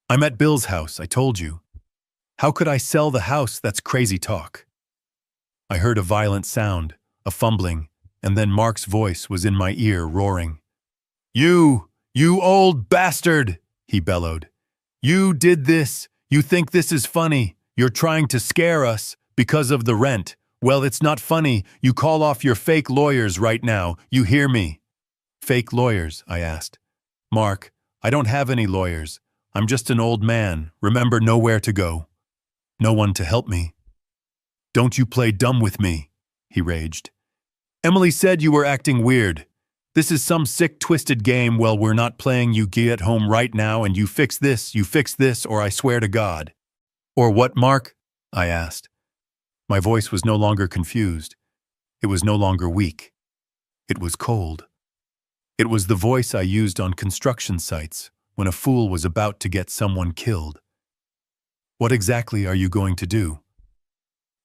I'm at Bill's house, I told you. How could I sell the house? That's crazy talk." I heard a violent sound, a fumbling, and then Mark's voice was in my ear, roaring. You old bastard, he bellowed. You did this. You think this is funny. You're trying to scare us because of the rent. Well, it's not funny. You call off your fake lawyers right now. You hear me? Fake lawyers, I asked. Mark, I don't have any lawyers. I'm just an old man. Remember, nowhere to go. No one to help me. Don't you play dumb with me, he raged. Emily said you were acting weird. This is some sick, twisted game. Well, we're not playing. You get home right now and you fix this, or I swear to God. Or what, Mark? I asked. My voice was no longer confused. It was no longer weak. It was cold. It was the voice I used on construction sites when a fool was about to get someone killed. What exactly are you going to do?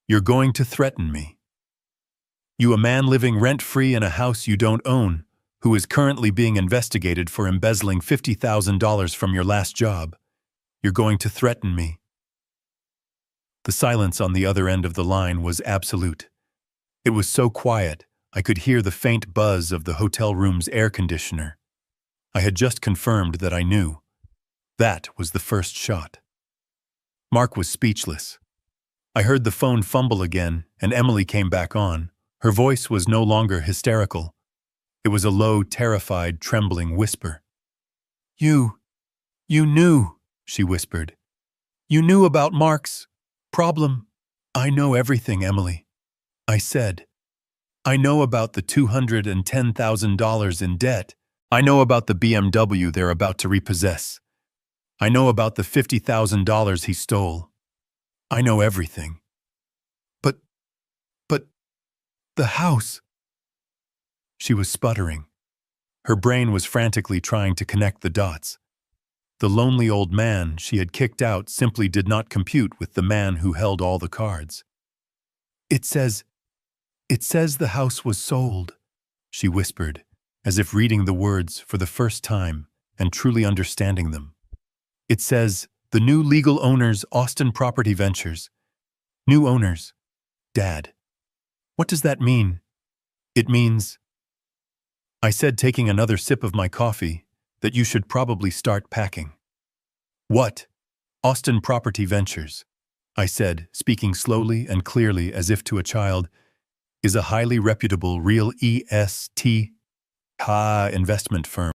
You're going to threaten me. You, a man living rent-free in a house you don't own, who is currently being investigated for embezzling $50,000 from your last job. You're going to threaten me. The silence on the other end of the line was absolute. It was so quiet, I could hear the faint buzz of the hotel room's air conditioner. I had just confirmed that I knew. That was the first shot. Mark was speechless. I heard the phone fumble again, and Emily came back on. Her voice was no longer hysterical. It was a low, terrified, trembling whisper. You knew, she whispered. You knew about Mark's problem. I know everything, Emily. I said. I know about the $210,000 in debt. I know about the BMW they're about to repossess. I know about the $50,000 he stole. I know everything. But, the house. She was sputtering. Her brain was frantically trying to connect the dots. The lonely old man she had kicked out simply did not compute with the man who held all the cards. It says the house was sold, she whispered, as if reading the words for the first time and truly understanding them. It says, the new legal owners, Austin Property Ventures. New owners. Dad. What does that mean? It means, I said, taking another sip of my coffee, that you should probably start packing. What? Austin Property Ventures, I said, speaking slowly and clearly as if to a child, is a highly reputable real investment firm